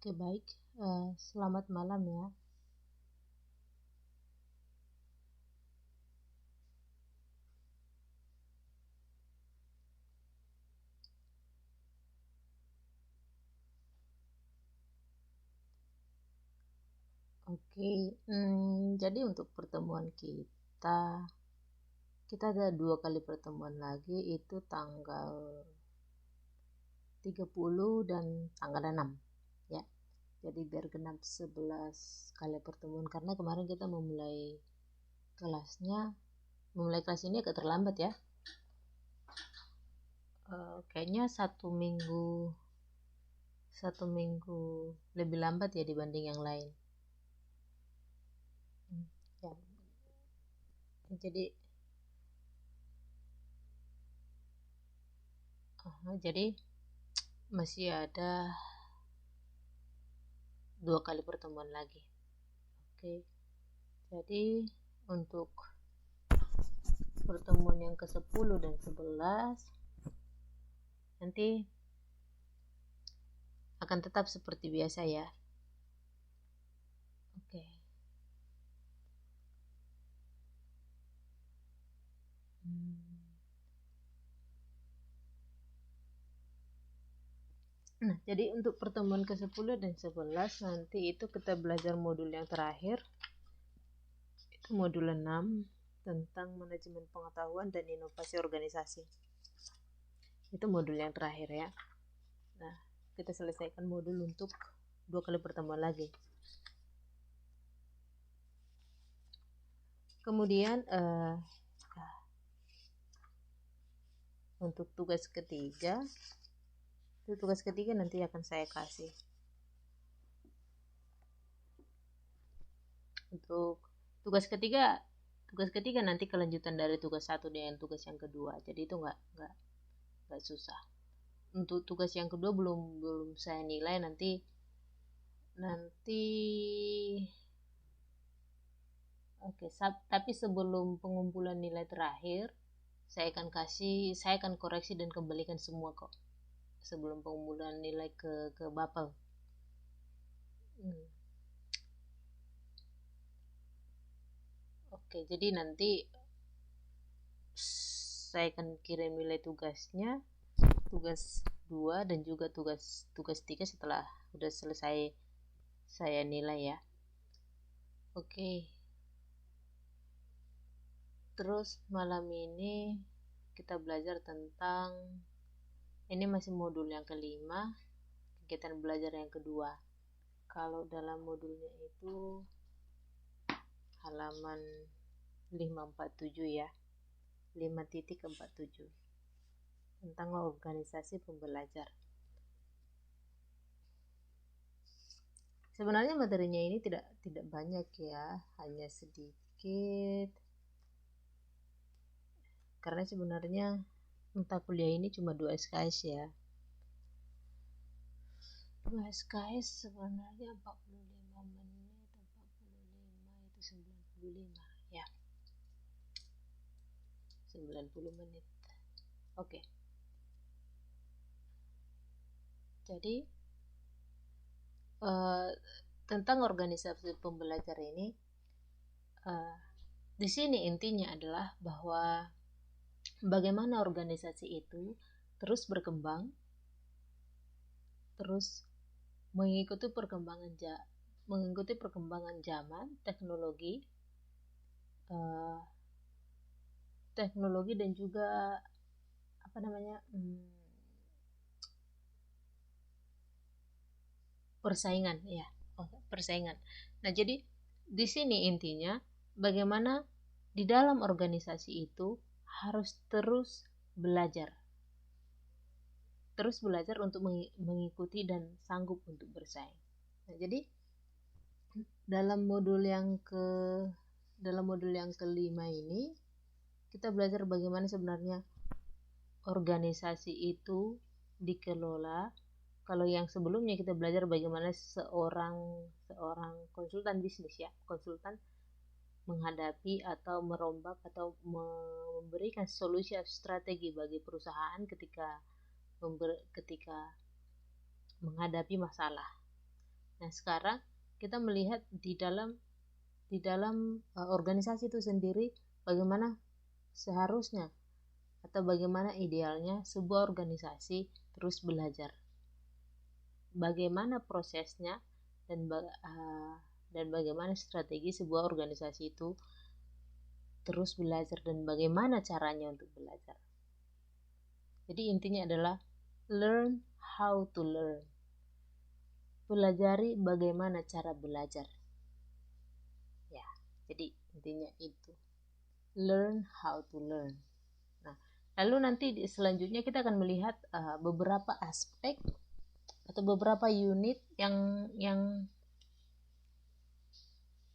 Oke, baik. Selamat malam ya. Oke, jadi untuk pertemuan kita ada 2 kali pertemuan lagi, itu tanggal 30 dan tanggal 6 ya. Jadi biar genap 11 kali pertemuan, karena kemarin kita memulai kelas ini agak terlambat ya. Kayaknya satu minggu lebih lambat ya dibanding yang lain. Ya, jadi masih ada 2 kali pertemuan lagi. Oke, jadi untuk pertemuan yang ke-10 dan 11 nanti akan tetap seperti biasa ya. Oke. Nah, jadi untuk pertemuan ke-10 dan 11 nanti itu kita belajar modul yang terakhir. Itu modul 6 tentang manajemen pengetahuan dan inovasi organisasi. Itu modul yang terakhir ya. Nah, kita selesaikan modul untuk 2 kali pertemuan lagi. Kemudian untuk tugas ketiga nanti akan saya kasih. Untuk tugas ketiga nanti kelanjutan dari tugas 1 dengan tugas yang kedua. Jadi itu nggak susah. Untuk tugas yang kedua belum saya nilai, nanti oke, tapi sebelum pengumpulan nilai terakhir saya akan koreksi dan kembalikan semua kok sebelum pengumpulan nilai ke Bapel. Oke, jadi nanti saya akan kirim nilai tugasnya, tugas 2 dan juga tugas 3 setelah udah selesai saya nilai ya. Oke. Terus malam ini kita belajar tentang, ini masih modul yang kelima, kegiatan belajar yang kedua. Kalau dalam modulnya itu halaman 547 ya, 5.47 tentang organisasi pembelajar. Sebenarnya materinya ini tidak banyak ya, hanya sedikit. Karena sebenarnya mata kuliah ini cuma 2 SKS ya. 2 SKS sebenarnya 45 menit, 45 itu 95 ya. 90 menit. Oke. Jadi tentang organisasi pembelajar ini, di sini intinya adalah bahwa bagaimana organisasi itu terus berkembang, terus mengikuti perkembangan zaman, teknologi dan juga persaingan ya. Persaingan. Nah, jadi di sini intinya bagaimana di dalam organisasi itu harus terus belajar untuk mengikuti dan sanggup untuk bersaing. Nah, jadi dalam modul yang kelima ini kita belajar bagaimana sebenarnya organisasi itu dikelola. Kalau yang sebelumnya kita belajar bagaimana seorang konsultan bisnis ya, konsultan menghadapi atau merombak atau memberikan solusi atau strategi bagi perusahaan ketika menghadapi masalah. Nah, sekarang kita melihat di dalam organisasi itu sendiri bagaimana seharusnya atau bagaimana idealnya sebuah organisasi terus belajar. Bagaimana prosesnya dan bagaimana strategi sebuah organisasi itu terus belajar dan bagaimana caranya untuk belajar. Jadi intinya adalah learn how to learn. Pelajari bagaimana cara belajar. Ya, jadi intinya itu. Learn how to learn. Nah, lalu nanti selanjutnya kita akan melihat beberapa aspek atau beberapa unit yang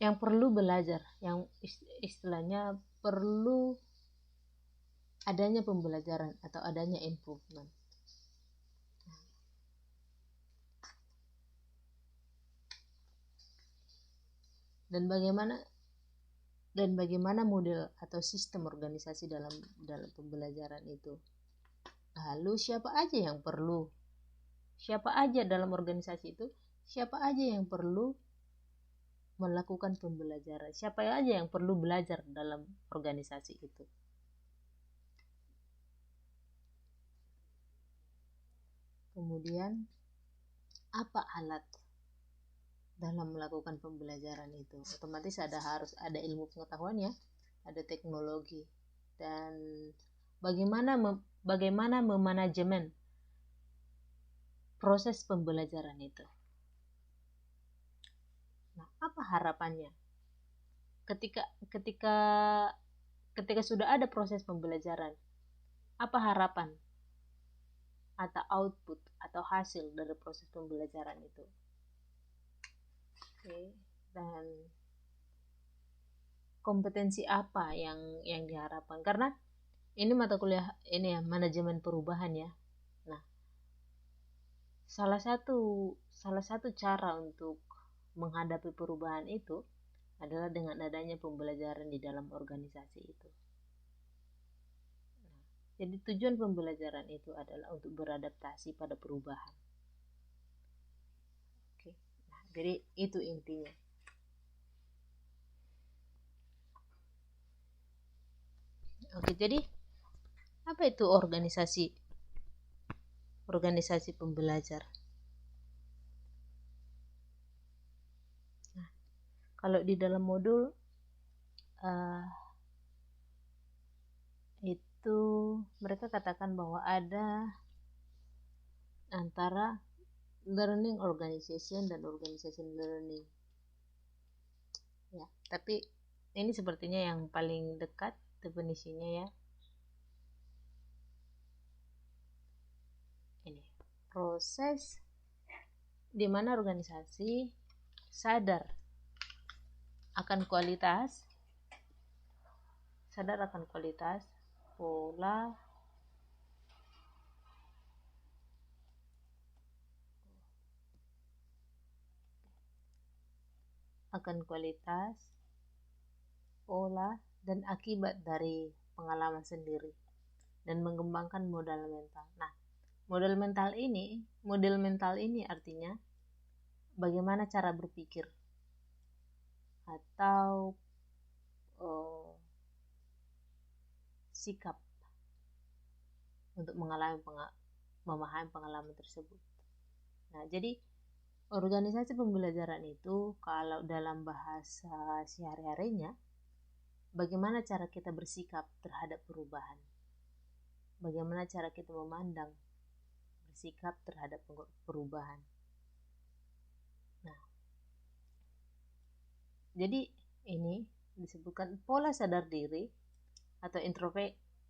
perlu belajar, yang istilahnya perlu adanya pembelajaran atau adanya improvement. Dan bagaimana model atau sistem organisasi dalam pembelajaran itu. Lalu siapa aja dalam organisasi itu, siapa aja yang perlu melakukan pembelajaran, siapa aja yang perlu belajar dalam organisasi itu. Kemudian apa alat dalam melakukan pembelajaran itu? Otomatis harus ada ilmu pengetahuannya, ada teknologi, dan bagaimana memanajemen proses pembelajaran itu. Nah, apa harapannya? Ketika sudah ada proses pembelajaran, apa harapan atau output atau hasil dari proses pembelajaran itu? Oke, dan kompetensi apa yang diharapkan? Karena ini mata kuliah ini ya, manajemen perubahan ya. Nah, salah satu cara untuk menghadapi perubahan itu adalah dengan adanya pembelajaran di dalam organisasi itu. Nah, jadi tujuan pembelajaran itu adalah untuk beradaptasi pada perubahan. Oke, nah, jadi itu intinya. Oke, jadi apa itu organisasi pembelajar? Nah, kalau di dalam modul itu mereka katakan bahwa ada antara learning organization dan organization learning. Ya, tapi ini sepertinya yang paling dekat definisinya ya. Ini proses di mana organisasi sadar akan kualitas, pola, pola, dan akibat dari pengalaman sendiri, dan mengembangkan modal mental. Nah, model mental ini artinya bagaimana cara berpikir atau sikap untuk memahami pengalaman tersebut. Nah, jadi organisasi pembelajaran itu kalau dalam bahasa sehari-harinya, bagaimana cara kita bersikap terhadap perubahan, bagaimana cara kita memandang bersikap terhadap perubahan. Nah, jadi ini disebutkan pola sadar diri atau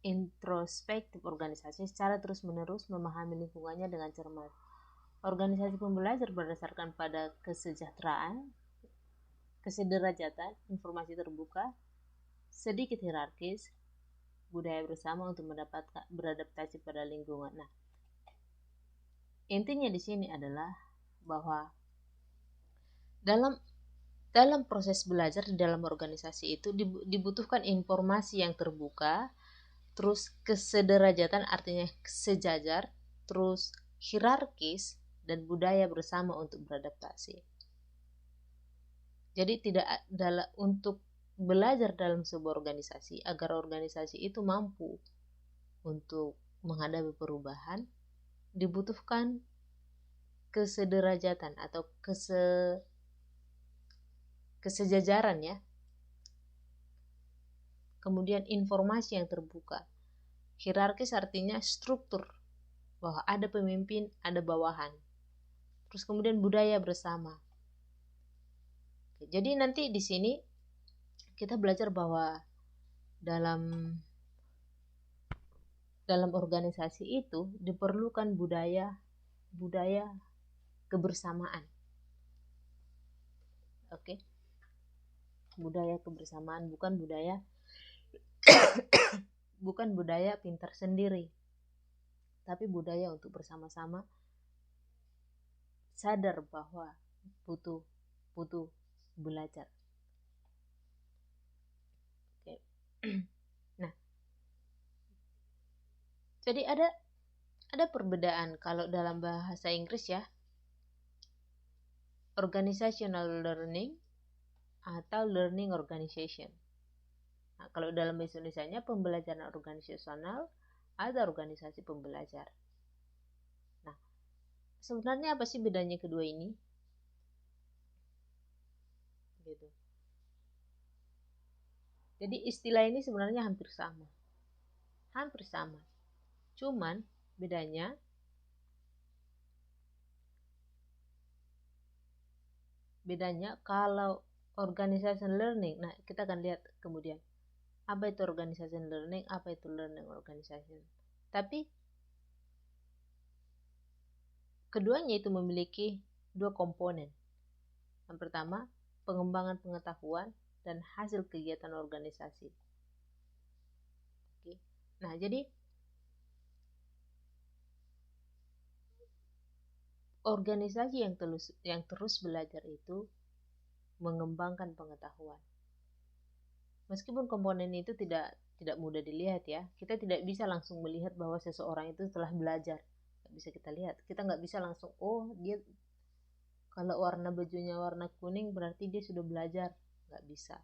introspektif organisasi secara terus-menerus memahami lingkungannya dengan cermat. Organisasi pembelajar berdasarkan pada kesejahteraan, kesederajatan, informasi terbuka, sedikit hierarkis, budaya bersama untuk beradaptasi pada lingkungan. Nah, intinya di sini adalah bahwa dalam proses belajar di dalam organisasi itu dibutuhkan informasi yang terbuka, terus kesederajatan artinya sejajar, terus hierarkis, dan budaya bersama untuk beradaptasi. Jadi tidak adalah untuk belajar dalam sebuah organisasi, agar organisasi itu mampu untuk menghadapi perubahan, dibutuhkan kesederajatan atau kesejajaran ya. Kemudian informasi yang terbuka. Hierarkis artinya struktur, bahwa ada pemimpin, ada bawahan. Terus kemudian budaya bersama. Jadi nanti di sini kita belajar bahwa dalam organisasi itu diperlukan budaya kebersamaan. Oke. Budaya kebersamaan, bukan budaya pintar sendiri, tapi budaya untuk bersama-sama sadar bahwa butuh belajar. Oke. Nah, jadi ada perbedaan kalau dalam bahasa Inggris ya, organizational learning atau learning organization. Nah, kalau dalam bahasa Indonesianya pembelajaran organisasional atau organisasi pembelajar. Nah, sebenarnya apa sih bedanya kedua ini? Gitu. Jadi istilah ini sebenarnya hampir sama. Cuman bedanya kalau organization learning, nah kita akan lihat kemudian apa itu organization learning, apa itu learning organization. Tapi keduanya itu memiliki dua komponen. Yang pertama, pengembangan pengetahuan dan hasil kegiatan organisasi. Oke. Nah, jadi organisasi yang terus belajar itu mengembangkan pengetahuan. Meskipun komponen itu tidak mudah dilihat ya, kita tidak bisa langsung melihat bahwa seseorang itu telah belajar. Nggak bisa kita lihat. Kita nggak bisa langsung, oh dia kalau warna bajunya warna kuning berarti dia sudah belajar. Nggak bisa.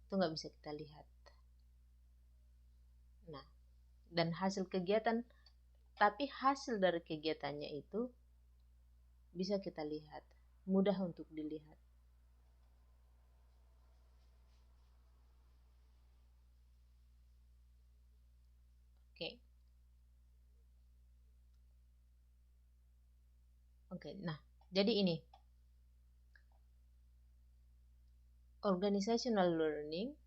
Itu nggak bisa kita lihat. Nah, dan hasil kegiatan, tapi hasil dari kegiatannya itu bisa kita lihat, mudah untuk dilihat. Oke, nah jadi ini organizational learning,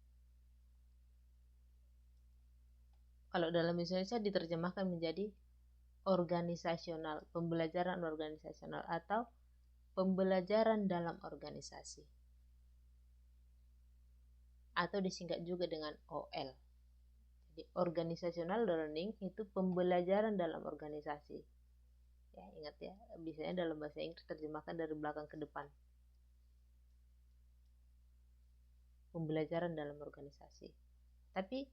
kalau dalam bahasa Indonesia diterjemahkan menjadi organisasional, pembelajaran organisasional atau pembelajaran dalam organisasi, atau disingkat juga dengan OL. Jadi organizational learning itu pembelajaran dalam organisasi. Ya, ingat ya, biasanya dalam bahasa Inggris terjemahkan dari belakang ke depan. Pembelajaran dalam organisasi. Tapi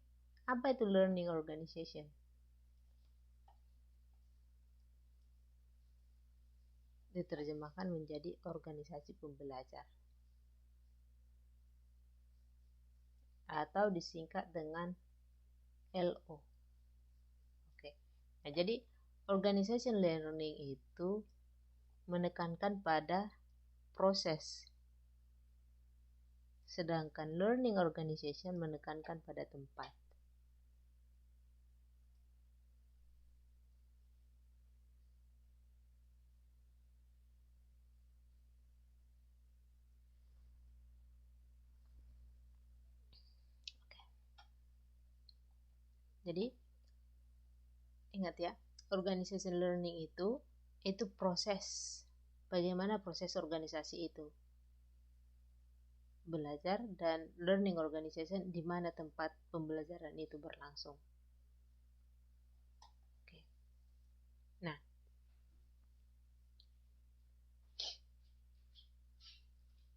apa itu learning organization? Diterjemahkan menjadi organisasi pembelajar atau disingkat dengan LO. Oke. Nah, jadi organization learning itu menekankan pada proses, sedangkan learning organization menekankan pada tempat. Jadi ingat ya, organization learning itu proses, bagaimana proses organisasi itu belajar, dan learning organization di mana tempat pembelajaran itu berlangsung. Oke. Nah,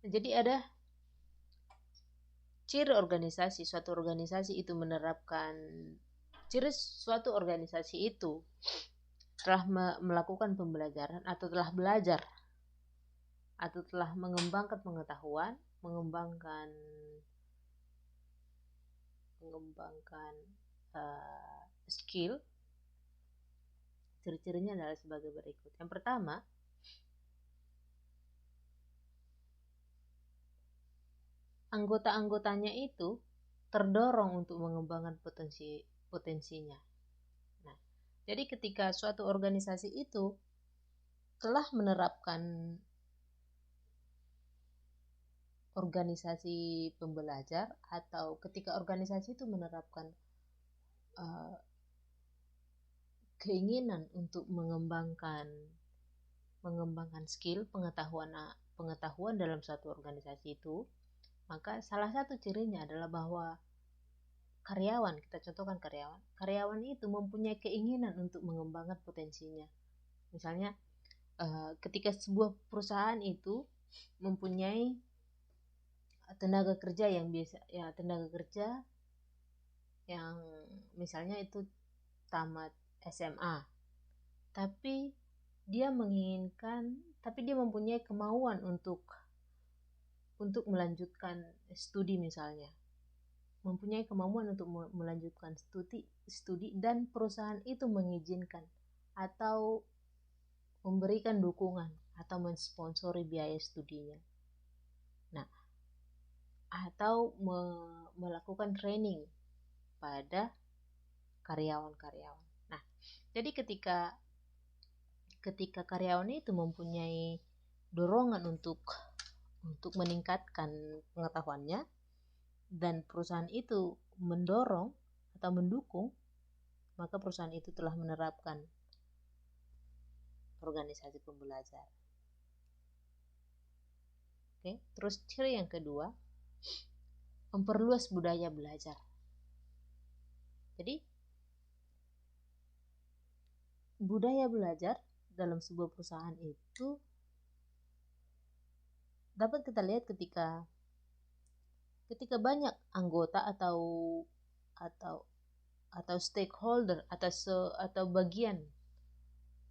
jadi ada ciri organisasi, suatu organisasi itu menerapkan, ciri suatu organisasi itu telah melakukan pembelajaran atau telah belajar atau telah mengembangkan pengetahuan, mengembangkan skill. Ciri-cirinya adalah sebagai berikut. Yang pertama, anggota-anggotanya itu terdorong untuk mengembangkan potensinya. Nah, jadi ketika suatu organisasi itu telah menerapkan organisasi pembelajar, atau ketika organisasi itu menerapkan keinginan untuk mengembangkan skill, pengetahuan dalam suatu organisasi itu, maka salah satu cirinya adalah bahwa karyawan, kita contohkan karyawan itu mempunyai keinginan untuk mengembangkan potensinya. Misalnya ketika sebuah perusahaan itu mempunyai tenaga kerja yang misalnya itu tamat SMA, tapi dia mempunyai kemauan untuk melanjutkan studi, misalnya mempunyai kemampuan untuk melanjutkan studi dan perusahaan itu mengizinkan atau memberikan dukungan atau mensponsori biaya studinya. Nah, atau melakukan training pada karyawan-karyawan. Nah, jadi ketika karyawan itu mempunyai dorongan untuk meningkatkan pengetahuannya, dan perusahaan itu mendorong atau mendukung, maka perusahaan itu telah menerapkan organisasi pembelajar. Oke, terus ciri yang kedua, memperluas budaya belajar. Jadi budaya belajar dalam sebuah perusahaan itu dapat kita lihat ketika banyak anggota atau stakeholder atau bagian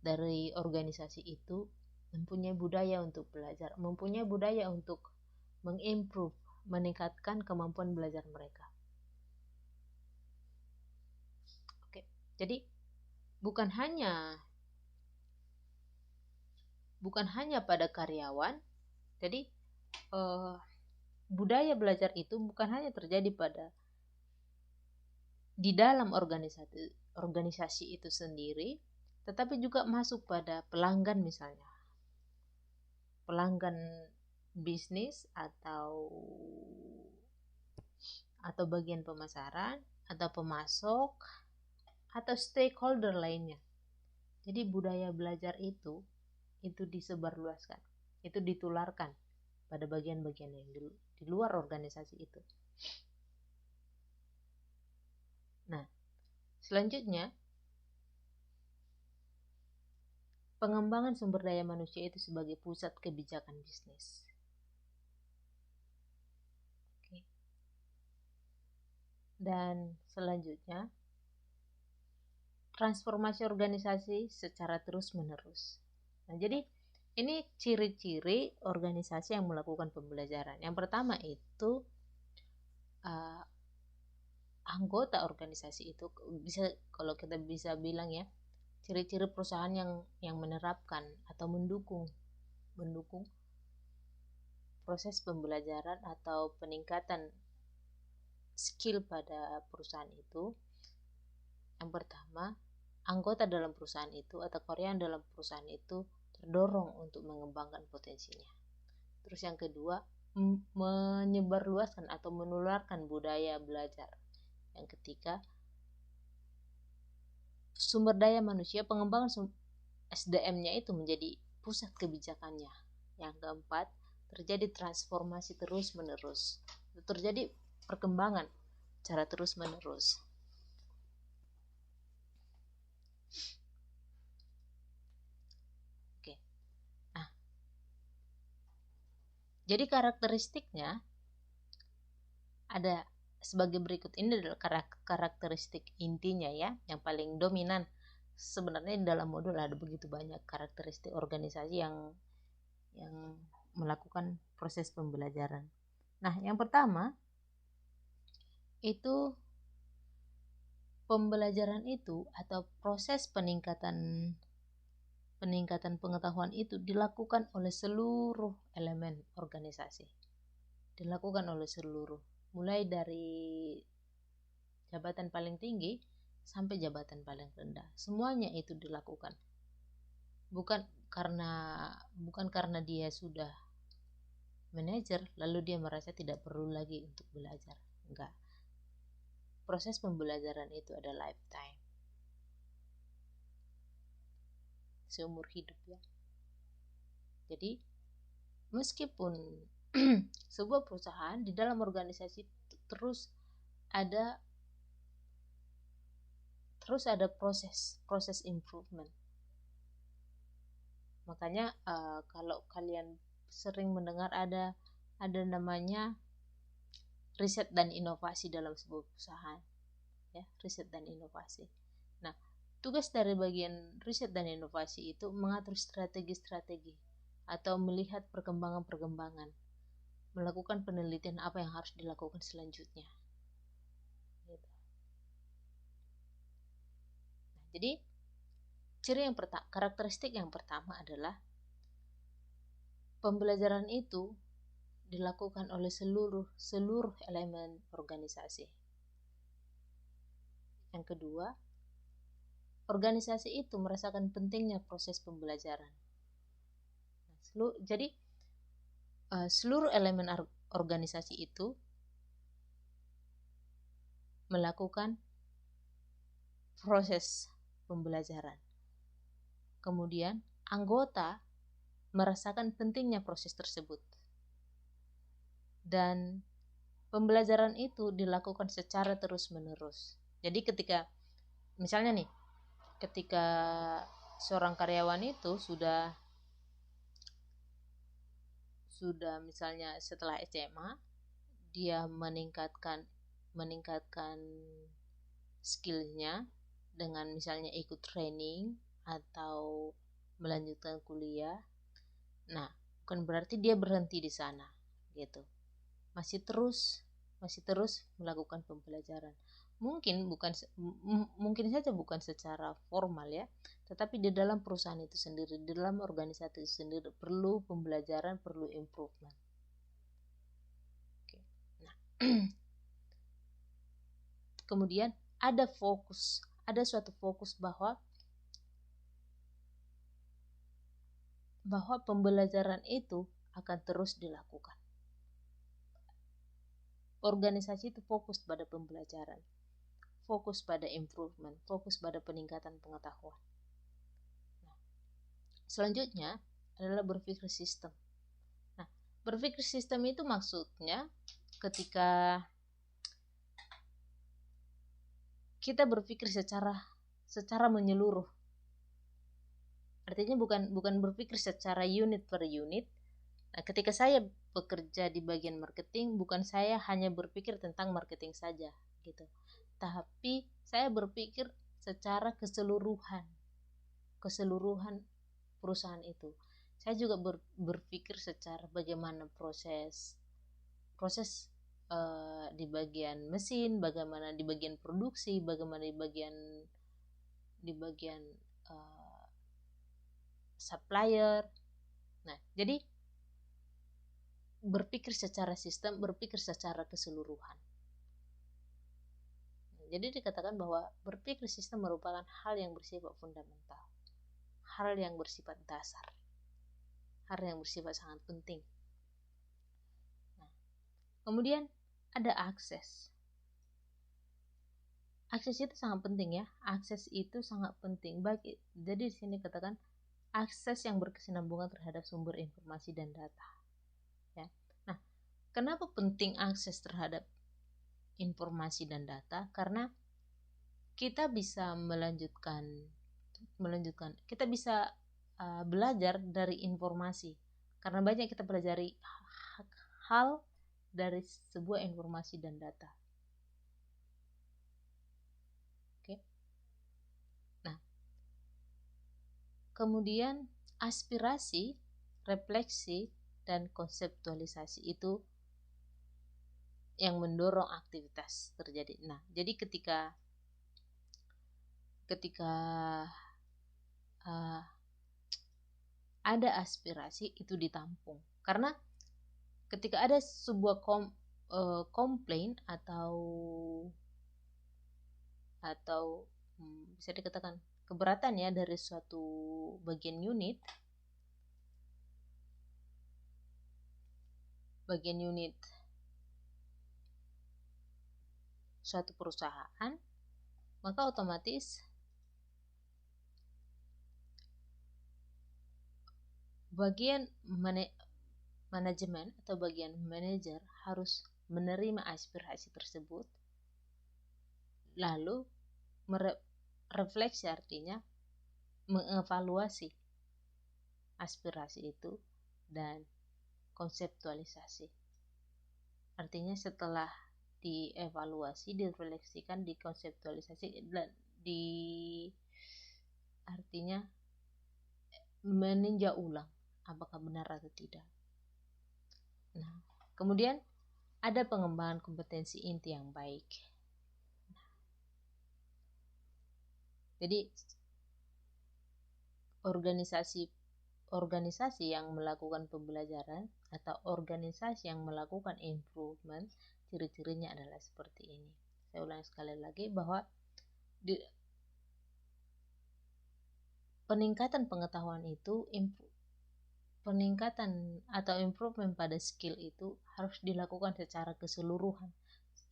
dari organisasi itu mempunyai budaya untuk belajar, mempunyai budaya untuk mengimprove, meningkatkan kemampuan belajar mereka. Oke, jadi bukan hanya pada karyawan. Jadi budaya belajar itu bukan hanya terjadi di dalam organisasi itu sendiri, tetapi juga masuk pada pelanggan, misalnya pelanggan bisnis atau bagian pemasaran atau pemasok atau stakeholder lainnya. Jadi budaya belajar itu disebarluaskan, itu ditularkan pada bagian-bagian yang di luar organisasi itu. Nah, selanjutnya, pengembangan sumber daya manusia itu sebagai pusat kebijakan bisnis. Oke. Dan selanjutnya, transformasi organisasi secara terus-menerus. Nah, jadi ini ciri-ciri organisasi yang melakukan pembelajaran. Yang pertama itu anggota organisasi itu kalau kita bisa bilang ya, ciri-ciri perusahaan yang menerapkan atau mendukung proses pembelajaran atau peningkatan skill pada perusahaan itu. Yang pertama, anggota dalam perusahaan itu atau karyawan dalam perusahaan itu terdorong untuk mengembangkan potensinya. Terus yang kedua, menyebarluaskan atau menularkan budaya belajar. Yang ketiga, sumber daya manusia, pengembangan SDM-nya itu menjadi pusat kebijakannya. Yang keempat, terjadi transformasi terus-menerus. Terjadi perkembangan secara terus-menerus. Oke. Nah, jadi karakteristiknya ada sebagai berikut. Ini adalah karakteristik intinya ya, yang paling dominan. Sebenarnya dalam modul ada begitu banyak karakteristik organisasi yang melakukan proses pembelajaran. Nah, yang pertama itu pembelajaran itu atau proses peningkatan pengetahuan itu dilakukan oleh seluruh elemen organisasi. Dilakukan oleh seluruh, mulai dari jabatan paling tinggi sampai jabatan paling rendah. Semuanya itu dilakukan. Bukan karena dia sudah manajer lalu dia merasa tidak perlu lagi untuk belajar. Enggak. Proses pembelajaran itu ada lifetime. Seumur hidup ya. Jadi meskipun sebuah perusahaan di dalam organisasi terus ada proses improvement. Makanya kalau kalian sering mendengar ada namanya riset dan inovasi dalam sebuah perusahaan, ya, riset dan inovasi. Nah, tugas dari bagian riset dan inovasi itu mengatur strategi-strategi atau melihat perkembangan-perkembangan, melakukan penelitian apa yang harus dilakukan selanjutnya. Gitu. Nah, jadi karakteristik yang pertama adalah pembelajaran itu dilakukan oleh seluruh elemen organisasi. Yang kedua, organisasi itu merasakan pentingnya proses pembelajaran. Jadi seluruh elemen organisasi itu melakukan proses pembelajaran. Kemudian anggota merasakan pentingnya proses tersebut. Dan pembelajaran itu dilakukan secara terus-menerus. Jadi misalnya nih, ketika seorang karyawan itu sudah misalnya setelah SMA dia meningkatkan skillnya dengan misalnya ikut training atau melanjutkan kuliah. Nah, bukan berarti dia berhenti di sana gitu. Masih terus melakukan pembelajaran. Mungkin saja bukan secara formal ya, tetapi di dalam perusahaan itu sendiri, di dalam organisasi itu sendiri perlu pembelajaran, perlu improvement. Oke. Nah, kemudian ada suatu fokus bahwa pembelajaran itu akan terus dilakukan. Organisasi itu fokus pada pembelajaran, fokus pada improvement, fokus pada peningkatan pengetahuan. Nah, selanjutnya adalah berpikir sistem. Nah, berpikir sistem itu maksudnya ketika kita berpikir secara menyeluruh. Artinya bukan berpikir secara unit per unit. Nah, ketika saya bekerja di bagian marketing, bukan saya hanya berpikir tentang marketing saja gitu. Tapi saya berpikir secara keseluruhan perusahaan itu. Saya juga berpikir secara bagaimana proses di bagian mesin, bagaimana di bagian produksi, bagaimana di bagian supplier. Nah, jadi berpikir secara sistem, berpikir secara keseluruhan. Jadi dikatakan bahwa berpikir sistem merupakan hal yang bersifat fundamental, hal yang bersifat dasar, hal yang bersifat sangat penting. Nah, kemudian ada akses. Akses itu sangat penting ya. Akses itu sangat penting. Jadi di sini katakan akses yang berkesinambungan terhadap sumber informasi dan data. Ya. Nah, kenapa penting akses terhadap informasi dan data? Karena kita bisa kita bisa belajar dari informasi, karena banyak kita pelajari hal dari sebuah informasi dan data. Oke. Nah, kemudian aspirasi, refleksi, dan konseptualisasi itu yang mendorong aktivitas terjadi. Nah, jadi ketika ada aspirasi itu ditampung, karena ketika ada sebuah komplain atau bisa dikatakan keberatan ya dari suatu bagian unit suatu perusahaan, maka otomatis bagian manajemen atau bagian manajer harus menerima aspirasi tersebut, lalu refleksi, artinya mengevaluasi aspirasi itu dan konseptualisasi. Artinya setelah dievaluasi, direfleksikan, dikonseptualisasi, dan artinya meninjau ulang apakah benar atau tidak. Nah, kemudian ada pengembangan kompetensi inti yang baik. Jadi organisasi yang melakukan pembelajaran atau organisasi yang melakukan improvement, ciri-cirinya adalah seperti ini. Saya ulang sekali lagi bahwa peningkatan pengetahuan itu, peningkatan atau improvement pada skill itu harus dilakukan secara keseluruhan,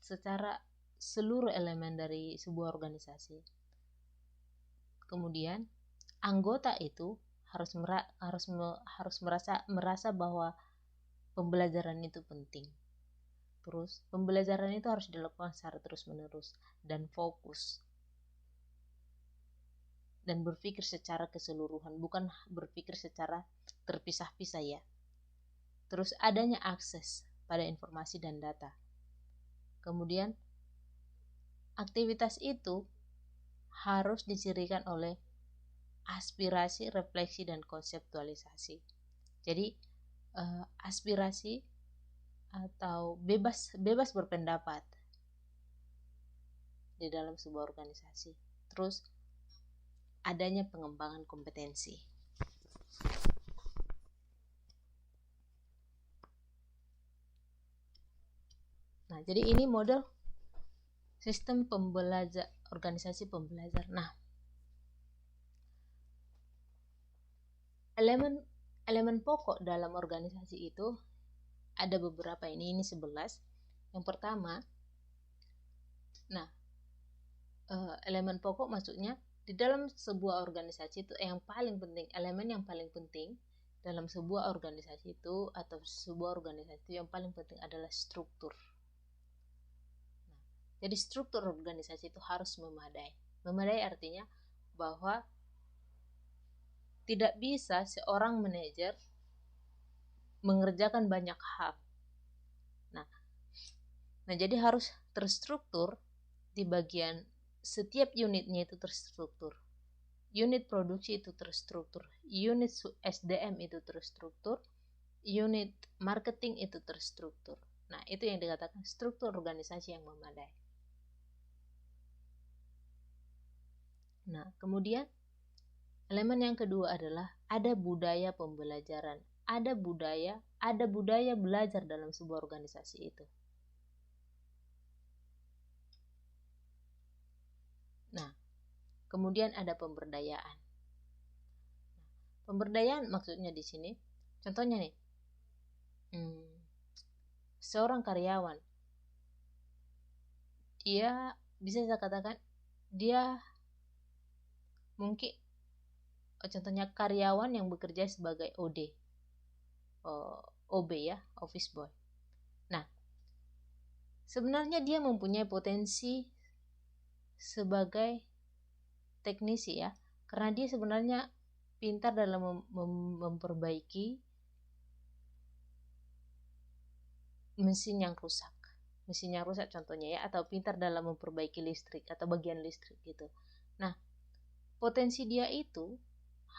secara seluruh elemen dari sebuah organisasi. Kemudian anggota itu harus merasa bahwa pembelajaran itu penting. Terus pembelajaran itu harus dilakukan secara terus-menerus dan fokus, dan berpikir secara keseluruhan, bukan berpikir secara terpisah-pisah ya. Terus adanya akses pada informasi dan data. Kemudian aktivitas itu harus dicirikan oleh aspirasi, refleksi, dan konseptualisasi. Jadi aspirasi atau bebas berpendapat di dalam sebuah organisasi. Terus adanya pengembangan kompetensi. Nah, jadi ini model sistem organisasi pembelajar. Nah, elemen pokok dalam organisasi itu ada beberapa, ini 11. Yang pertama, elemen pokok maksudnya di dalam sebuah organisasi itu elemen yang paling penting dalam sebuah organisasi itu atau sebuah organisasi yang paling penting adalah struktur. Jadi struktur organisasi itu harus memadai. Memadai artinya bahwa tidak bisa seorang manajer mengerjakan banyak hal. Nah, jadi harus terstruktur di bagian setiap unitnya itu terstruktur. Unit produksi itu terstruktur, unit SDM itu terstruktur, unit marketing itu terstruktur. Nah, itu yang dikatakan struktur organisasi yang memadai. Nah, kemudian elemen yang kedua adalah ada budaya pembelajaran. Ada budaya belajar dalam sebuah organisasi itu. Nah, kemudian ada pemberdayaan. Pemberdayaan maksudnya di sini, contohnya nih, seorang karyawan, dia bisa saya katakan dia mungkin contohnya karyawan yang bekerja sebagai OB ya, office boy. Nah, sebenarnya dia mempunyai potensi sebagai teknisi ya, karena dia sebenarnya pintar dalam memperbaiki mesin yang rusak contohnya ya, atau pintar dalam memperbaiki listrik atau bagian listrik gitu. Nah, potensi dia itu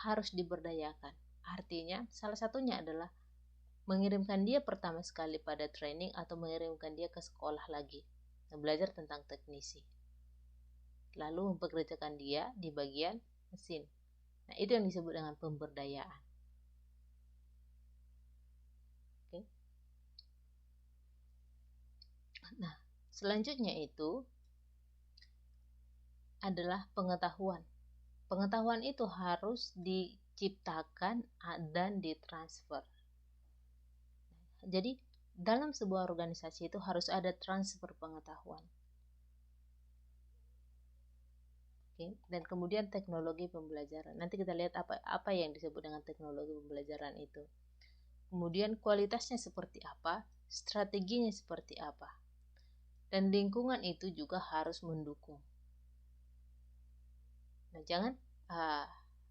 harus diberdayakan. Artinya salah satunya adalah mengirimkan dia pertama sekali pada training atau mengirimkan dia ke sekolah lagi, belajar tentang teknisi, lalu mempekerjakan dia di bagian mesin. Nah, itu yang disebut dengan pemberdayaan. Oke. Nah, selanjutnya itu adalah pengetahuan. Pengetahuan itu harus diciptakan dan ditransfer. Jadi, dalam sebuah organisasi itu harus ada transfer pengetahuan. Oke. Dan kemudian teknologi pembelajaran. Nanti kita lihat apa yang disebut dengan teknologi pembelajaran itu. Kemudian kualitasnya seperti apa, strateginya seperti apa. Dan lingkungan itu juga harus mendukung. Nah, jangan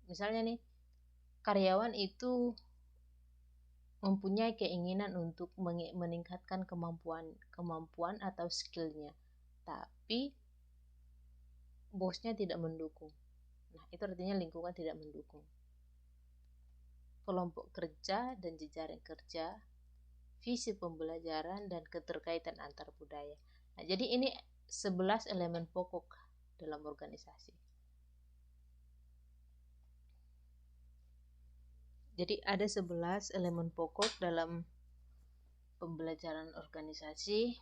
misalnya nih, karyawan itu mempunyai keinginan untuk meningkatkan kemampuan atau skillnya, tapi bosnya tidak mendukung. Nah, itu artinya lingkungan tidak mendukung. Kelompok kerja dan jejaring kerja, visi pembelajaran, dan keterkaitan antar budaya. Nah, jadi ini 11 elemen pokok dalam organisasi. Jadi ada 11 elemen pokok dalam pembelajaran organisasi.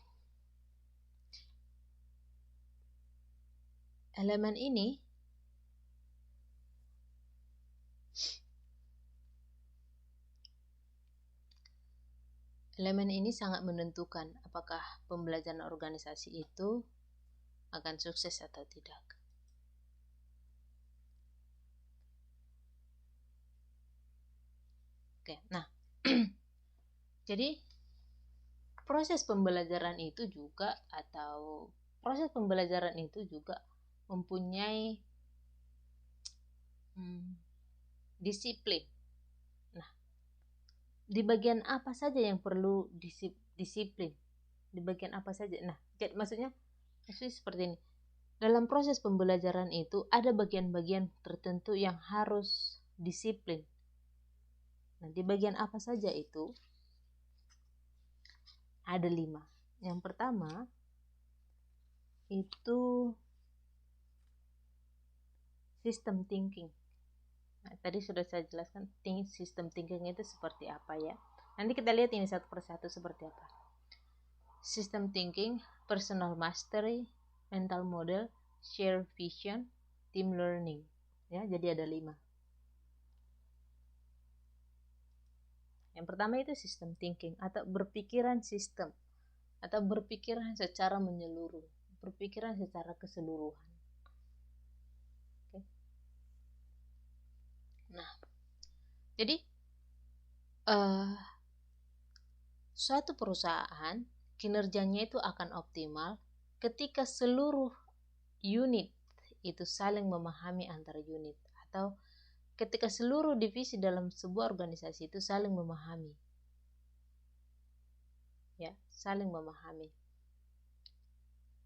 Elemen ini sangat menentukan apakah pembelajaran organisasi itu akan sukses atau tidak. Oke, nah jadi proses pembelajaran itu juga mempunyai disiplin. Nah, di bagian apa saja yang perlu disiplin? Di bagian apa saja? Nah, maksudnya seperti ini. Dalam proses pembelajaran itu ada bagian-bagian tertentu yang harus disiplin. Nah, di bagian apa saja itu? Ada 5. Yang pertama itu system thinking. Nah, tadi sudah saya jelaskan system thinking itu seperti apa ya. Nanti kita lihat ini satu persatu seperti apa. System thinking, personal mastery, mental model, share vision, team learning. Ya, jadi ada 5. Yang pertama itu system thinking atau berpikiran sistem atau berpikiran secara menyeluruh, berpikiran secara keseluruhan. Oke. Nah, jadi suatu perusahaan kinerjanya itu akan optimal ketika seluruh unit itu saling memahami antar unit, atau ketika seluruh divisi dalam sebuah organisasi itu saling memahami. Ya, saling memahami.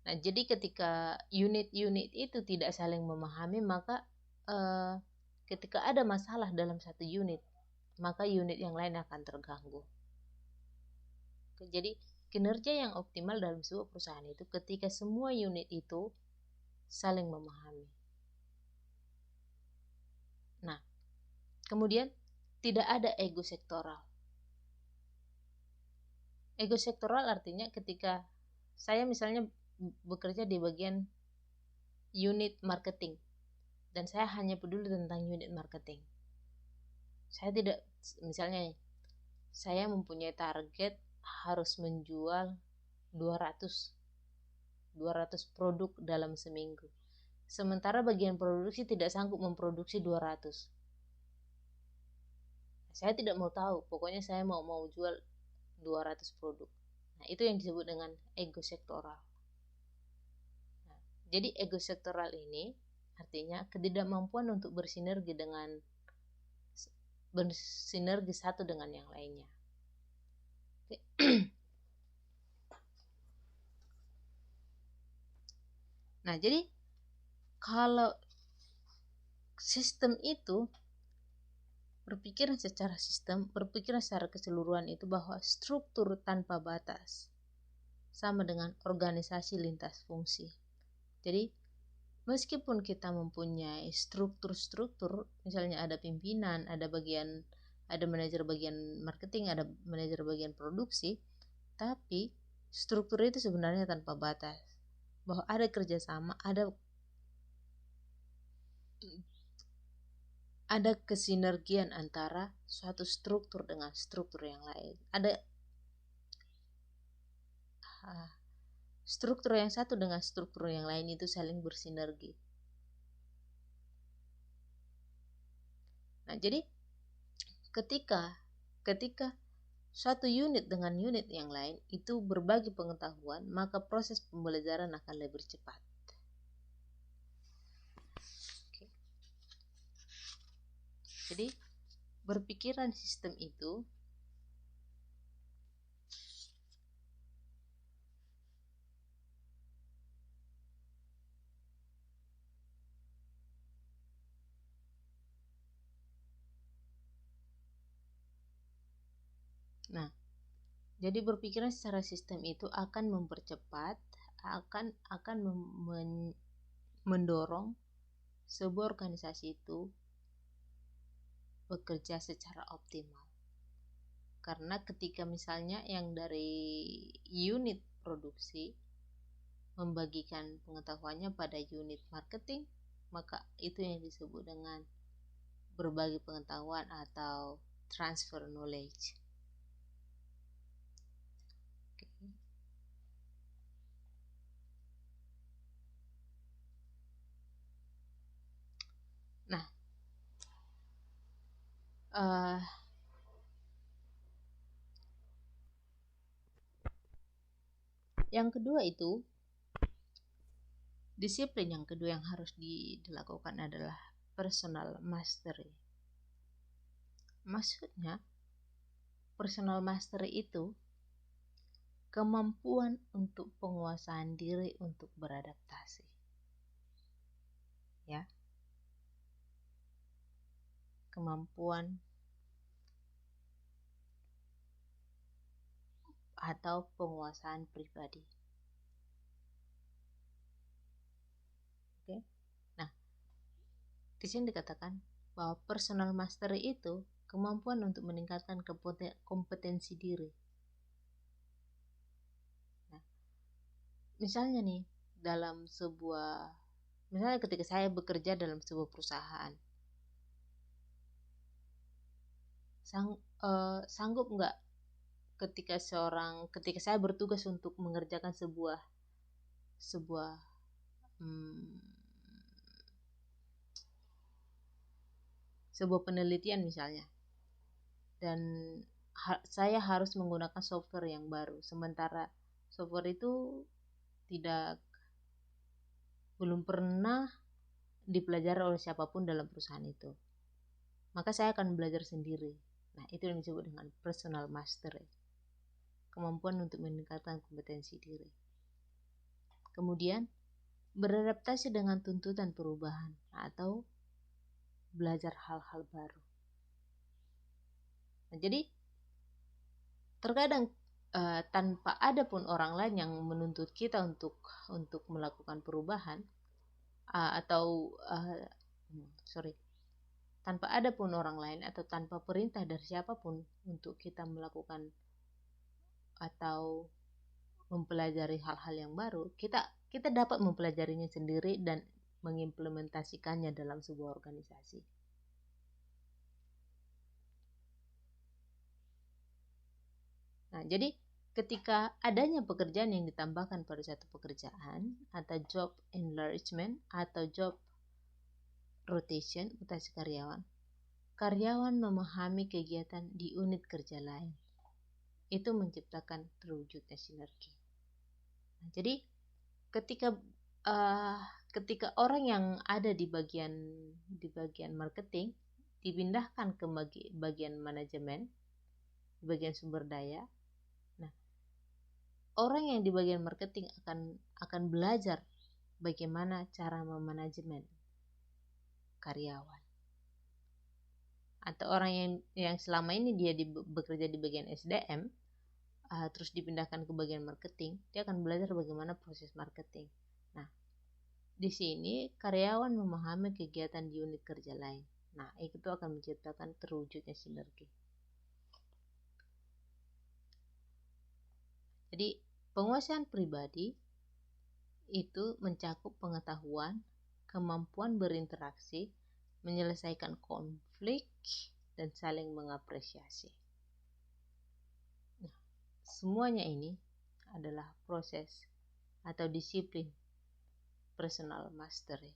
Nah, jadi ketika unit-unit itu tidak saling memahami, maka ketika ada masalah dalam satu unit, maka unit yang lain akan terganggu. Jadi kinerja yang optimal dalam sebuah perusahaan itu ketika semua unit itu saling memahami. Nah, kemudian tidak ada ego sektoral. Ego sektoral artinya ketika saya misalnya bekerja di bagian unit marketing dan saya hanya peduli tentang unit marketing. Saya tidak, misalnya saya mempunyai target harus menjual 200 produk dalam seminggu. Sementara bagian produksi tidak sanggup memproduksi 200. Saya tidak mau tahu, pokoknya saya mau jual 200 produk. Nah, itu yang disebut dengan ego sektoral. Nah, jadi ego sektoral ini artinya ketidakmampuan untuk bersinergi satu dengan yang lainnya. Oke. Nah, jadi kalau sistem itu Berpikiran secara sistem, berpikiran secara keseluruhan itu bahwa struktur tanpa batas sama dengan organisasi lintas fungsi. Jadi meskipun kita mempunyai struktur-struktur, misalnya ada pimpinan, ada manajer bagian marketing, ada manajer bagian produksi, tapi struktur itu sebenarnya tanpa batas. Bahwa ada kerjasama, ada kesinergian antara suatu struktur dengan struktur yang lain. Ada struktur yang satu dengan struktur yang lain itu saling bersinergi. Nah, jadi ketika suatu unit dengan unit yang lain itu berbagi pengetahuan, maka proses pembelajaran akan lebih cepat. Oke. Jadi berpikiran sistem itu jadi berpikiran secara sistem itu akan mempercepat, akan mendorong sebuah organisasi itu bekerja secara optimal. Karena ketika misalnya yang dari unit produksi membagikan pengetahuannya pada unit marketing, maka itu yang disebut dengan berbagi pengetahuan atau transfer knowledge. Nah, yang kedua itu, disiplin yang kedua yang harus dilakukan adalah personal mastery. Maksudnya, personal mastery itu kemampuan untuk penguasaan diri untuk beradaptasi. Ya. Kemampuan atau penguasaan pribadi. Oke. Nah, di sini dikatakan bahwa personal mastery itu kemampuan untuk meningkatkan kompetensi diri. Nah, misalnya nih, misalnya ketika saya bekerja dalam sebuah perusahaan, sanggup nggak ketika saya bertugas untuk mengerjakan sebuah penelitian misalnya, dan saya harus menggunakan software yang baru, sementara software itu belum pernah dipelajari oleh siapapun dalam perusahaan itu, maka saya akan belajar sendiri. Nah, itu yang disebut dengan personal mastery, kemampuan untuk meningkatkan kompetensi diri. Kemudian beradaptasi dengan tuntutan perubahan atau belajar hal-hal baru. Nah, jadi terkadang tanpa ada pun orang lain yang menuntut kita untuk melakukan perubahan, tanpa ada pun orang lain atau tanpa perintah dari siapapun untuk kita melakukan atau mempelajari hal-hal yang baru, kita dapat mempelajarinya sendiri dan mengimplementasikannya dalam sebuah organisasi. Nah, jadi ketika adanya pekerjaan yang ditambahkan pada satu pekerjaan atau job enlargement atau job rotation, mutasi karyawan memahami kegiatan di unit kerja lain. Itu menciptakan terwujudnya sinergi. Nah, jadi ketika orang yang ada di bagian marketing dipindahkan ke bagian manajemen, bagian sumber daya, nah, orang yang di bagian marketing akan belajar bagaimana cara memanajemen karyawan, atau orang yang selama ini dia bekerja di bagian SDM, terus dipindahkan ke bagian marketing, dia akan belajar bagaimana proses marketing. Nah, di sini karyawan memahami kegiatan di unit kerja lain. Nah, itu akan menciptakan terwujudnya sinergi. Jadi, penguasaan pribadi itu mencakup pengetahuan, kemampuan berinteraksi, menyelesaikan konflik, dan saling mengapresiasi. Nah, semuanya ini adalah proses atau disiplin personal mastery.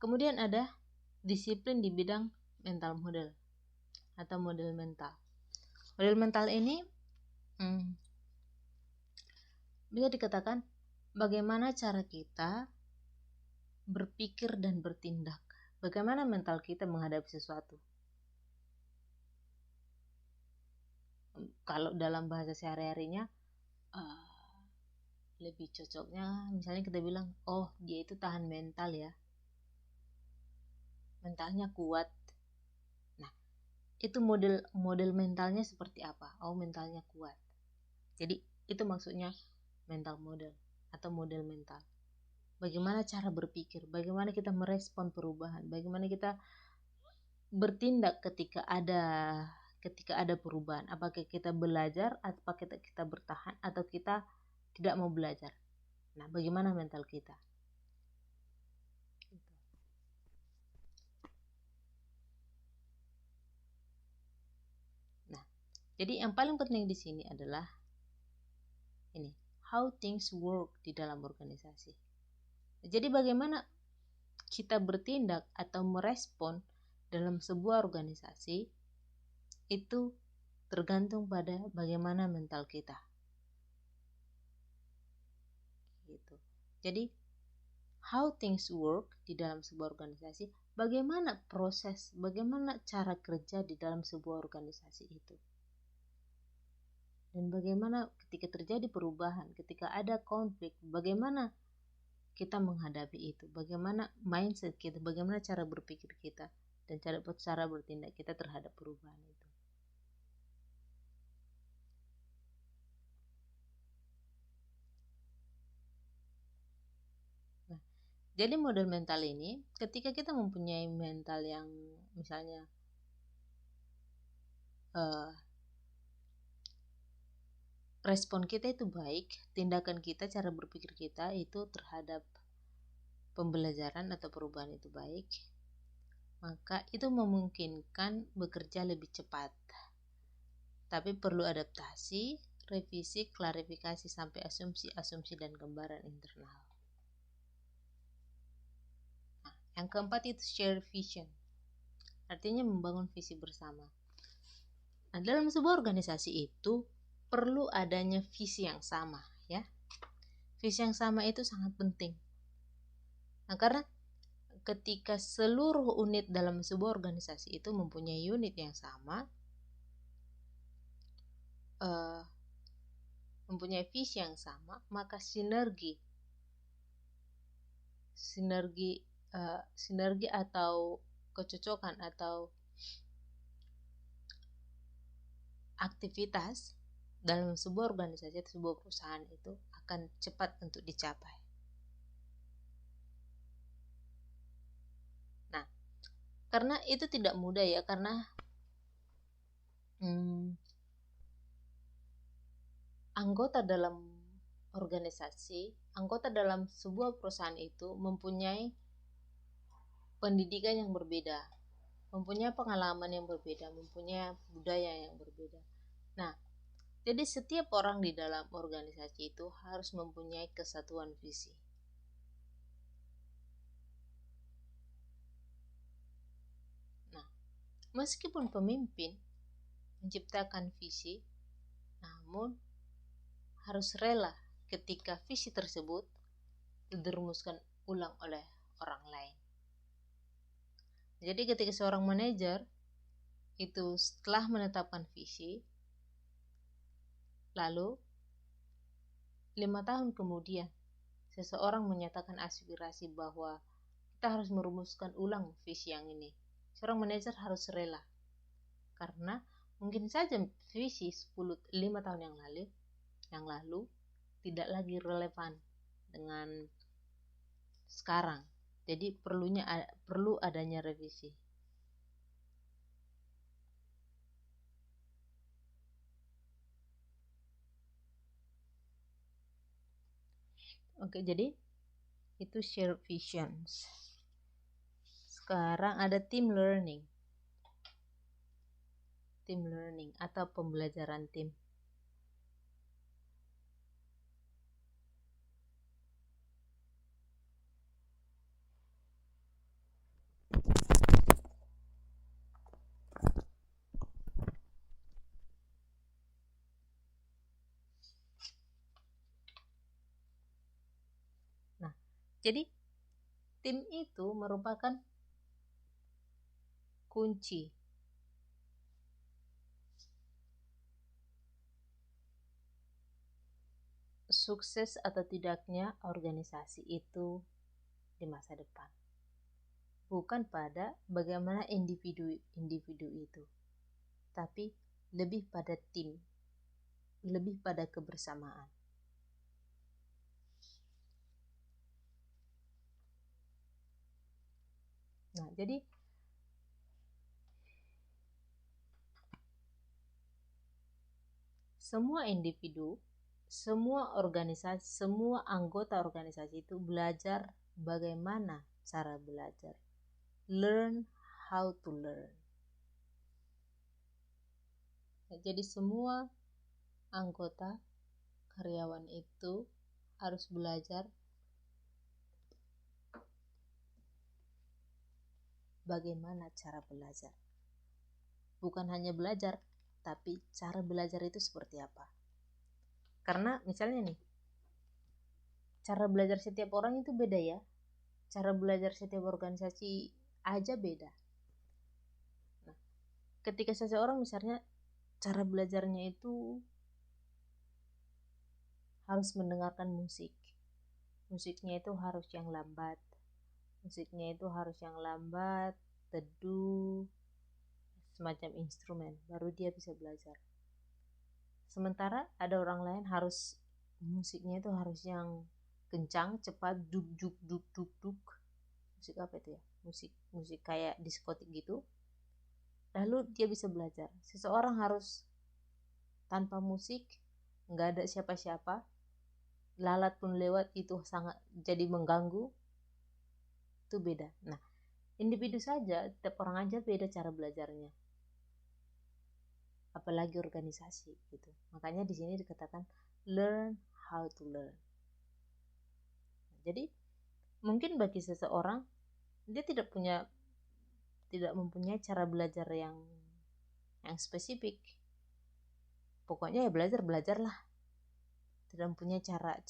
Kemudian ada disiplin di bidang mental model atau model mental. Model mental ini bisa dikatakan bagaimana cara kita berpikir dan bertindak. Bagaimana mental kita menghadapi sesuatu. Kalau dalam bahasa sehari-harinya lebih cocoknya misalnya kita bilang, oh dia itu tahan mental ya, mentalnya kuat. Nah, itu model mentalnya seperti apa? Oh, mentalnya kuat. Jadi itu maksudnya mental model atau model mental. Bagaimana cara berpikir, bagaimana kita merespon perubahan, bagaimana kita bertindak ketika ada perubahan. Apakah kita belajar, apakah kita bertahan, atau kita tidak mau belajar. Nah, bagaimana mental kita? Nah, jadi yang paling penting di sini adalah ini, how things work di dalam organisasi. Jadi bagaimana kita bertindak atau merespon dalam sebuah organisasi itu tergantung pada bagaimana mental kita. Gitu. Jadi how things work di dalam sebuah organisasi, bagaimana proses, bagaimana cara kerja di dalam sebuah organisasi itu. Dan bagaimana ketika terjadi perubahan, ketika ada konflik, bagaimana kita menghadapi itu, bagaimana mindset kita, bagaimana cara berpikir kita, dan cara bertindak kita terhadap perubahan itu. Nah, jadi model mental ini, ketika kita mempunyai mental yang misalnya respon kita itu baik, tindakan kita, cara berpikir kita itu terhadap pembelajaran atau perubahan itu baik, maka itu memungkinkan bekerja lebih cepat. Tapi perlu adaptasi, revisi, klarifikasi sampai asumsi dan gambaran internal. Nah, yang keempat itu share vision. Artinya membangun visi bersama. Nah, dalam sebuah organisasi itu perlu adanya visi yang sama, ya. Visi yang sama itu sangat penting. Nah, karena ketika seluruh unit dalam sebuah organisasi itu mempunyai unit yang sama, mempunyai visi yang sama, maka sinergi atau kecocokan atau aktivitas dalam sebuah organisasi atau sebuah perusahaan itu akan cepat untuk dicapai. Nah, karena itu tidak mudah ya, karena anggota dalam organisasi, anggota dalam sebuah perusahaan itu mempunyai pendidikan yang berbeda, mempunyai pengalaman yang berbeda, mempunyai budaya yang berbeda. Nah, jadi setiap orang di dalam organisasi itu harus mempunyai kesatuan visi. Nah, meskipun pemimpin menciptakan visi, namun harus rela ketika visi tersebut dirumuskan ulang oleh orang lain. Jadi ketika seorang manajer itu setelah menetapkan visi, lalu 5 tahun kemudian seseorang menyatakan aspirasi bahwa kita harus merumuskan ulang visi yang ini, seorang manajer harus rela, karena mungkin saja visi 5 tahun yang lalu tidak lagi relevan dengan sekarang. Jadi perlu adanya revisi. Oke, jadi itu share visions. Sekarang ada team learning. Team learning atau pembelajaran tim. Nah, jadi tim itu merupakan kunci sukses atau tidaknya organisasi itu di masa depan. Bukan pada bagaimana individu itu, tapi lebih pada tim, lebih pada kebersamaan. Nah, jadi semua individu, semua organisasi, semua anggota organisasi itu belajar bagaimana cara belajar. Learn how to learn. Jadi semua anggota karyawan itu harus belajar bagaimana cara belajar. Bukan hanya belajar, tapi cara belajar itu seperti apa. Karena misalnya nih, cara belajar setiap orang itu beda ya. Cara belajar setiap organisasi aja beda. Nah, ketika seseorang misalnya cara belajarnya itu harus mendengarkan musik. Musiknya itu harus yang lambat. Teduh, semacam instrumen, baru dia bisa belajar. Sementara ada orang lain harus musiknya itu harus yang kencang, cepat, duk duk duk duk duk. Musik apa itu ya? Musik kayak diskotik gitu. Lalu dia bisa belajar. Seseorang harus tanpa musik, nggak ada siapa-siapa, lalat pun lewat, itu sangat jadi mengganggu. Itu beda. Nah, individu saja, tiap orang aja beda cara belajarnya. Apalagi organisasi gitu. Makanya di sini dikatakan learn how to learn. Jadi mungkin bagi seseorang dia tidak mempunyai cara belajar yang spesifik. Pokoknya ya belajarlah. Tidak mempunyai cara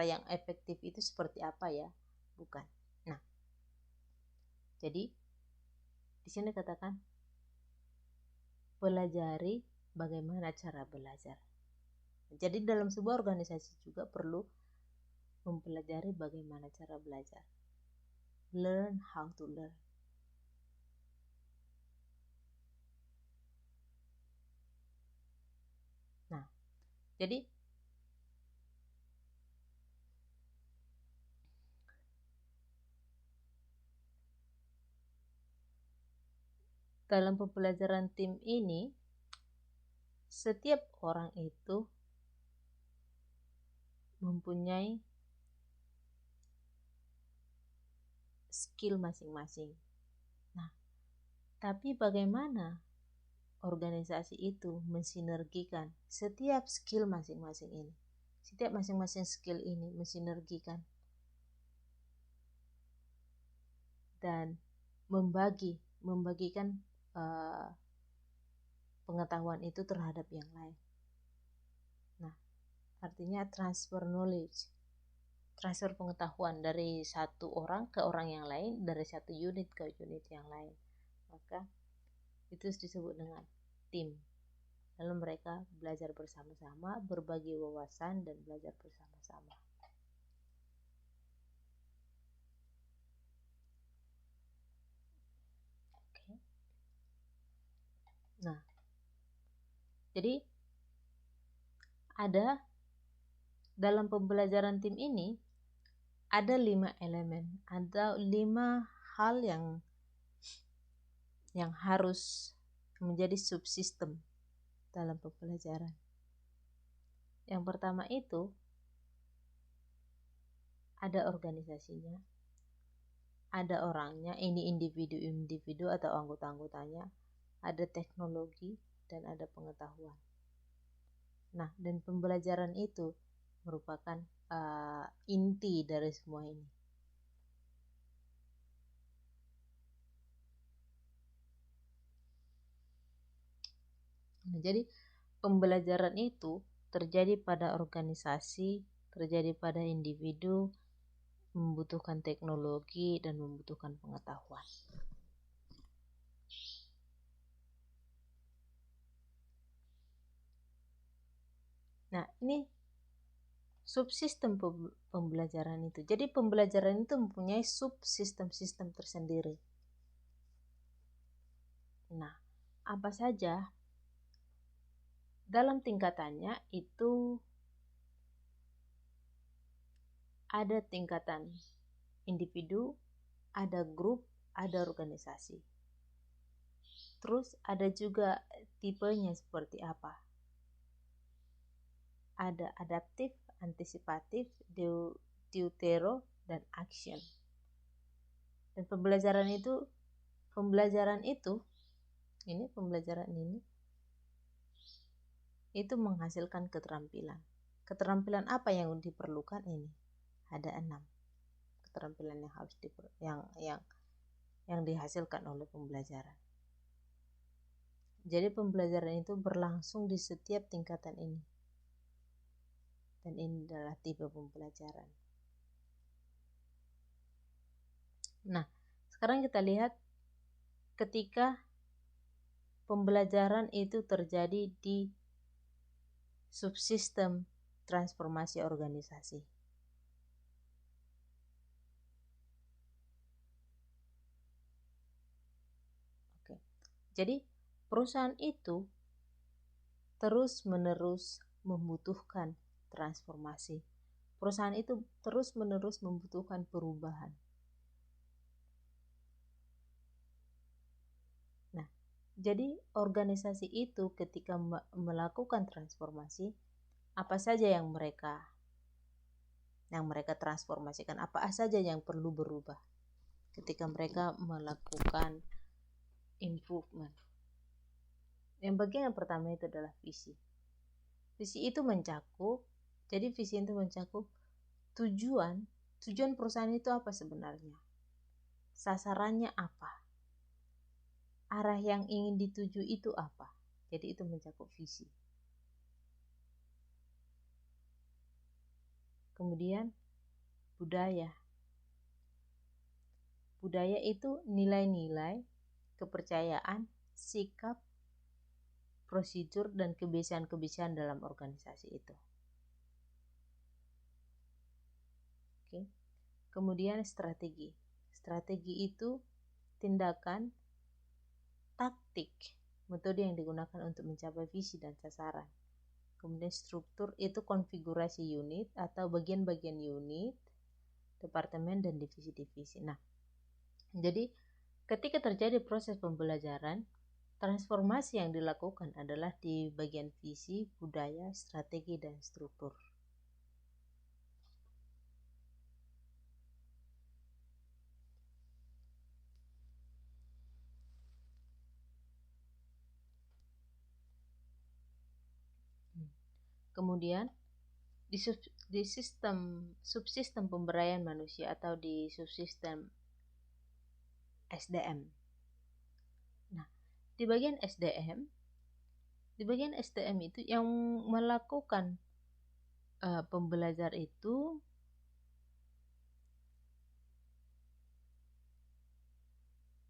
yang efektif itu seperti apa ya? Bukan. Nah, jadi di sini katakan pelajari bagaimana cara belajar. Jadi dalam sebuah organisasi juga perlu mempelajari bagaimana cara belajar. Learn how to learn. Nah, jadi dalam pembelajaran tim ini, setiap orang itu mempunyai skill masing-masing. Nah, tapi bagaimana organisasi itu mensinergikan setiap skill masing-masing ini? Setiap masing-masing skill ini mensinergikan dan membagikan pengetahuan itu terhadap yang lain. Nah, artinya transfer knowledge, transfer pengetahuan dari satu orang ke orang yang lain, dari satu unit ke unit yang lain. Maka itu disebut dengan tim. lalu mereka belajar bersama-sama, berbagi wawasan dan belajar bersama-sama. Oke. Nah, jadi ada dalam pembelajaran tim ini ada 5 elemen, ada 5 hal yang harus menjadi subsistem dalam pembelajaran. Yang pertama itu ada organisasinya, ada orangnya, ini individu-individu atau anggota-anggotanya, ada teknologi, dan ada pengetahuan. Nah, dan pembelajaran itu merupakan inti dari semua ini. Nah, jadi pembelajaran itu terjadi pada organisasi, terjadi pada individu, membutuhkan teknologi dan membutuhkan pengetahuan. Nah, ini subsistem pembelajaran itu. Jadi pembelajaran itu mempunyai subsistem-sistem tersendiri. Nah, apa saja? Dalam tingkatannya itu ada tingkatan individu, ada grup, ada organisasi. Terus ada juga tipenya seperti apa. Ada adaptif, antisipatif, deutero, dan action. Dan pembelajaran itu itu menghasilkan keterampilan. Keterampilan apa yang diperlukan ini? Ada 6 keterampilan yang harus yang dihasilkan oleh pembelajaran. Jadi pembelajaran itu berlangsung di setiap tingkatan ini. Dan ini adalah tipe pembelajaran. Nah, sekarang kita lihat ketika pembelajaran itu terjadi di subsistem transformasi organisasi. Oke. Jadi, perusahaan itu terus-menerus membutuhkan transformasi. Perusahaan itu terus-menerus membutuhkan perubahan. Nah, jadi organisasi itu ketika melakukan transformasi, apa saja yang mereka transformasikan, apa saja yang perlu berubah ketika mereka melakukan improvement. Yang bagian yang pertama itu adalah visi. Visi itu mencakup tujuan perusahaan itu apa sebenarnya, sasarannya apa, arah yang ingin dituju itu apa. Jadi itu mencakup visi. Kemudian budaya itu nilai-nilai, kepercayaan, sikap, prosedur, dan kebiasaan-kebiasaan dalam organisasi itu. Oke. Kemudian strategi itu tindakan, taktik, metode yang digunakan untuk mencapai visi dan sasaran. Kemudian struktur itu konfigurasi unit atau bagian-bagian unit, departemen, dan divisi-divisi. Nah, jadi ketika terjadi proses pembelajaran, transformasi yang dilakukan adalah di bagian visi, budaya, strategi, dan struktur. Kemudian di subsistem pemberdayaan manusia atau di subsistem SDM. Nah, di bagian SDM itu yang melakukan pembelajar itu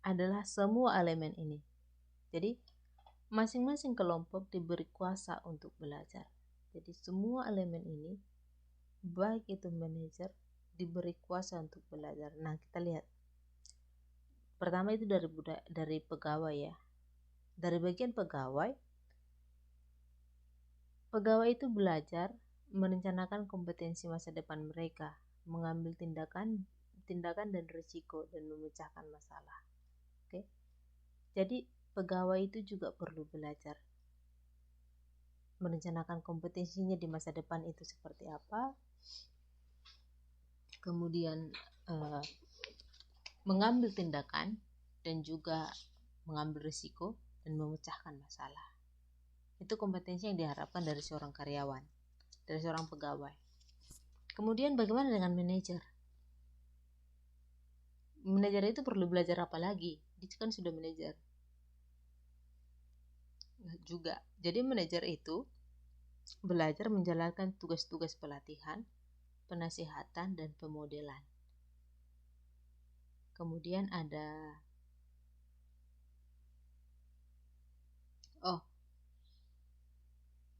adalah semua elemen ini. Jadi masing-masing kelompok diberi kuasa untuk belajar. Jadi semua elemen ini, baik itu manajer, diberi kuasa untuk belajar. Nah, kita lihat. Pertama itu dari pegawai ya. Dari bagian pegawai itu belajar merencanakan kompetensi masa depan mereka, mengambil tindakan dan risiko, dan memecahkan masalah. Oke. Jadi pegawai itu juga perlu belajar merencanakan kompetensinya di masa depan itu seperti apa, kemudian mengambil tindakan dan juga mengambil risiko dan memecahkan masalah. Itu kompetensi yang diharapkan dari seorang karyawan, dari seorang pegawai. Kemudian bagaimana dengan manajer? Manajer itu perlu belajar apa lagi? Dia kan sudah manajer juga. Jadi manajer itu belajar menjalankan tugas-tugas pelatihan, penasihatan, dan pemodelan. Kemudian ada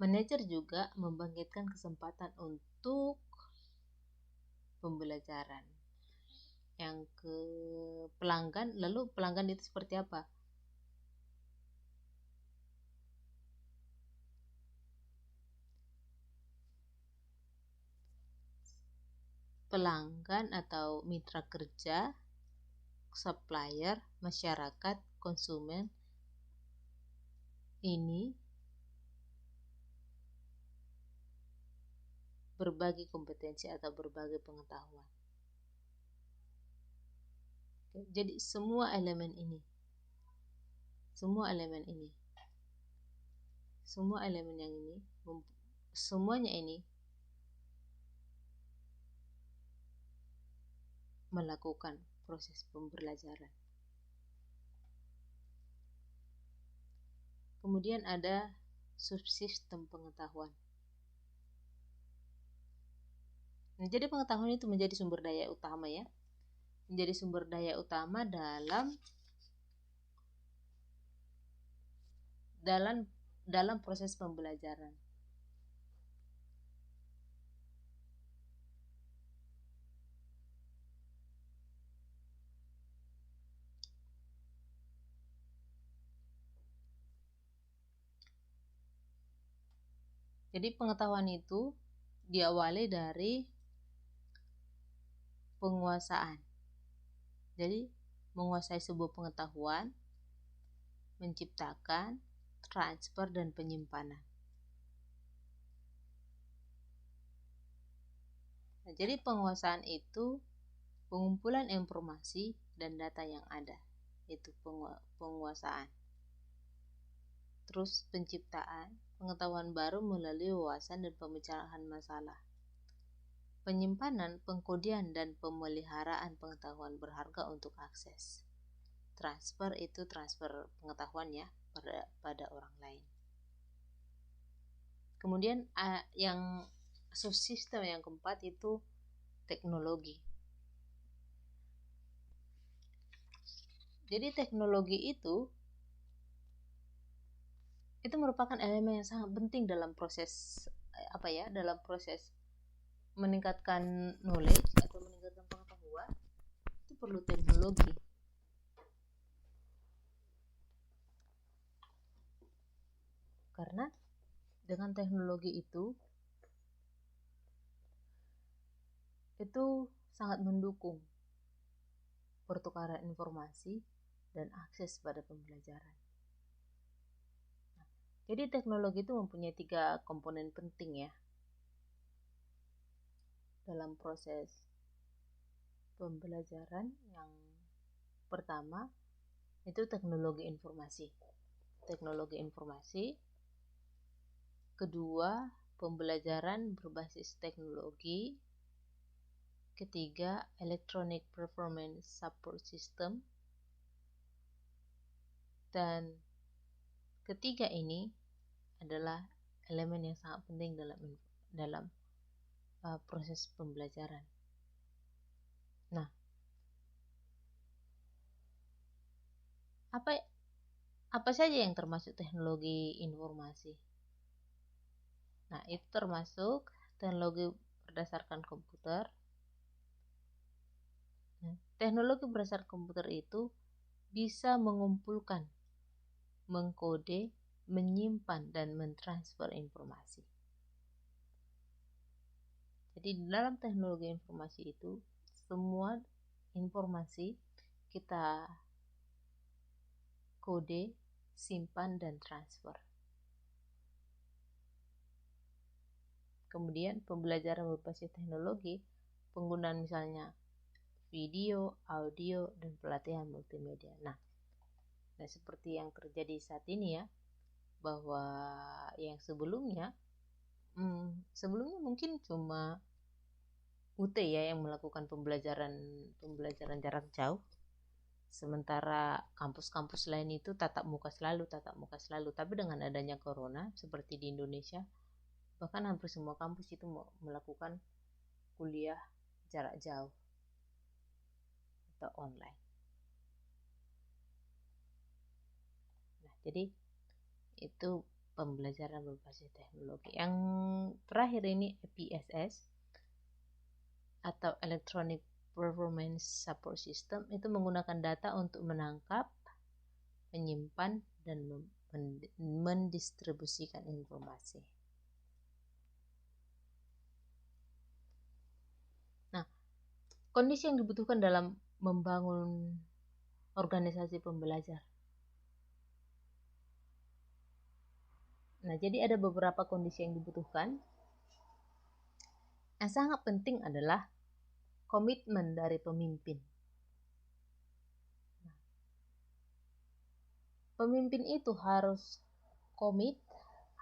manajer juga membangkitkan kesempatan untuk pembelajaran yang ke pelanggan. Lalu pelanggan itu seperti apa? Pelanggan atau mitra kerja, supplier, masyarakat, konsumen ini berbagi kompetensi atau berbagi pengetahuan. Jadi semua elemen yang ini, semuanya ini melakukan proses pembelajaran. Kemudian ada subsistem pengetahuan. Nah, jadi pengetahuan itu menjadi sumber daya utama ya. Menjadi sumber daya utama dalam proses pembelajaran. Jadi pengetahuan itu diawali dari penguasaan. Jadi menguasai sebuah pengetahuan, menciptakan, transfer, dan penyimpanan. Nah, jadi penguasaan itu pengumpulan informasi dan data yang ada, itu penguasaan. Terus penciptaan, pengetahuan baru melalui wawasan dan pemecahan masalah. Penyimpanan, pengkodian, dan pemeliharaan pengetahuan berharga untuk akses. Transfer itu transfer pengetahuan ya pada orang lain. Kemudian yang subsistem yang keempat itu teknologi. Jadi teknologi itu merupakan elemen yang sangat penting dalam proses dalam proses meningkatkan knowledge atau meningkatkan pengetahuan. Itu perlu teknologi. Karena dengan teknologi itu sangat mendukung pertukaran informasi dan akses pada pembelajaran. Jadi teknologi itu mempunyai 3 komponen penting ya dalam proses pembelajaran. Yang pertama itu teknologi informasi. Kedua, pembelajaran berbasis teknologi. Ketiga, electronic performance support system. Dan ketiga ini adalah elemen yang sangat penting dalam proses pembelajaran. Nah, Apa saja yang termasuk teknologi informasi? Nah, itu termasuk teknologi berdasarkan komputer. Nah, teknologi berdasarkan komputer itu bisa mengumpulkan, mengkode, menyimpan, dan mentransfer informasi. Jadi dalam teknologi informasi itu, semua informasi kita kode, simpan, dan transfer. Kemudian pembelajaran berbasis teknologi, penggunaan misalnya video, audio, dan pelatihan multimedia. Nah, seperti yang terjadi saat ini ya, bahwa yang sebelumnya mungkin cuma UT ya yang melakukan pembelajaran jarak jauh, sementara kampus-kampus lain itu tatap muka selalu. Tapi dengan adanya corona seperti di Indonesia, bahkan hampir semua kampus itu melakukan kuliah jarak jauh atau online. Nah, jadi itu pembelajaran berbasis teknologi. Yang terakhir ini EPSS atau Electronic Performance Support System, itu menggunakan data untuk menangkap, menyimpan, dan mendistribusikan informasi. Nah, kondisi yang dibutuhkan dalam membangun organisasi pembelajar. Nah, jadi ada beberapa kondisi yang dibutuhkan. Yang sangat penting adalah komitmen dari pemimpin. Nah, pemimpin itu harus komit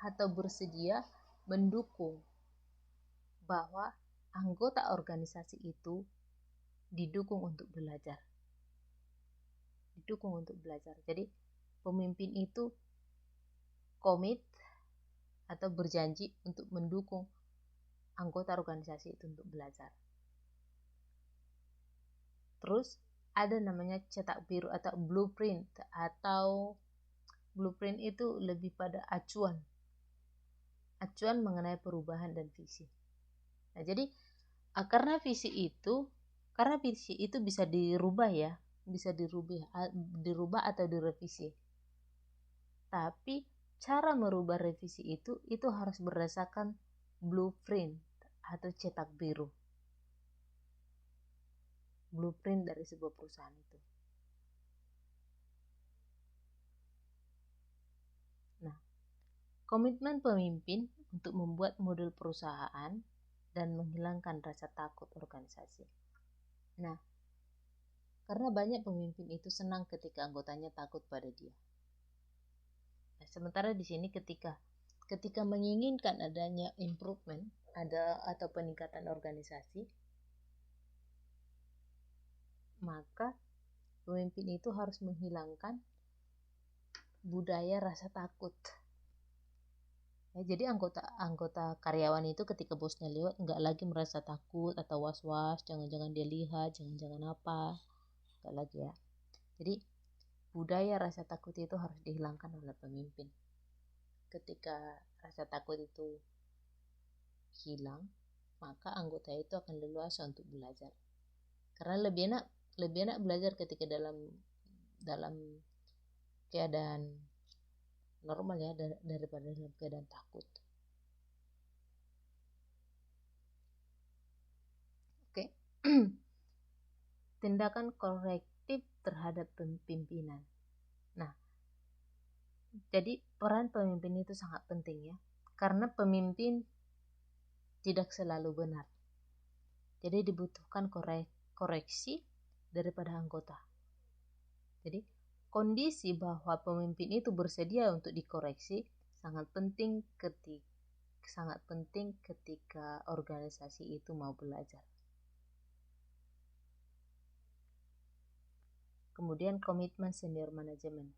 atau bersedia mendukung bahwa anggota organisasi itu didukung untuk belajar. Jadi pemimpin itu komit atau berjanji untuk mendukung anggota organisasi itu untuk belajar. Terus ada namanya cetak biru atau blueprint itu lebih pada acuan mengenai perubahan dan visi. Nah, jadi karena visi itu bisa dirubah ya, bisa dirubah atau direvisi. Tapi cara merubah revisi itu harus berdasarkan blueprint atau cetak biru. Blueprint dari sebuah perusahaan itu. Nah, komitmen pemimpin untuk membuat model perusahaan dan menghilangkan rasa takut organisasi. Nah, karena banyak pemimpin itu senang ketika anggotanya takut pada dia. Nah, sementara di sini ketika menginginkan adanya improvement atau peningkatan organisasi, maka pemimpin itu harus menghilangkan budaya rasa takut. Ya, jadi anggota karyawan itu ketika bosnya lewat nggak lagi merasa takut atau was-was, jangan-jangan dia lihat, jangan-jangan apa, nggak lagi ya. Jadi budaya rasa takut itu harus dihilangkan oleh pemimpin. Ketika rasa takut itu hilang, maka anggota itu akan leluasa untuk belajar. Karena lebih enak belajar ketika dalam keadaan normal ya, daripada dalam keadaan takut. Oke. Tindakan korektif terhadap pimpinan. Nah, jadi peran pemimpin itu sangat penting ya, karena pemimpin tidak selalu benar. Jadi dibutuhkan koreksi daripada anggota. Jadi kondisi bahwa pemimpin itu bersedia untuk dikoreksi sangat penting ketika organisasi itu mau belajar. Kemudian komitmen senior manajemen.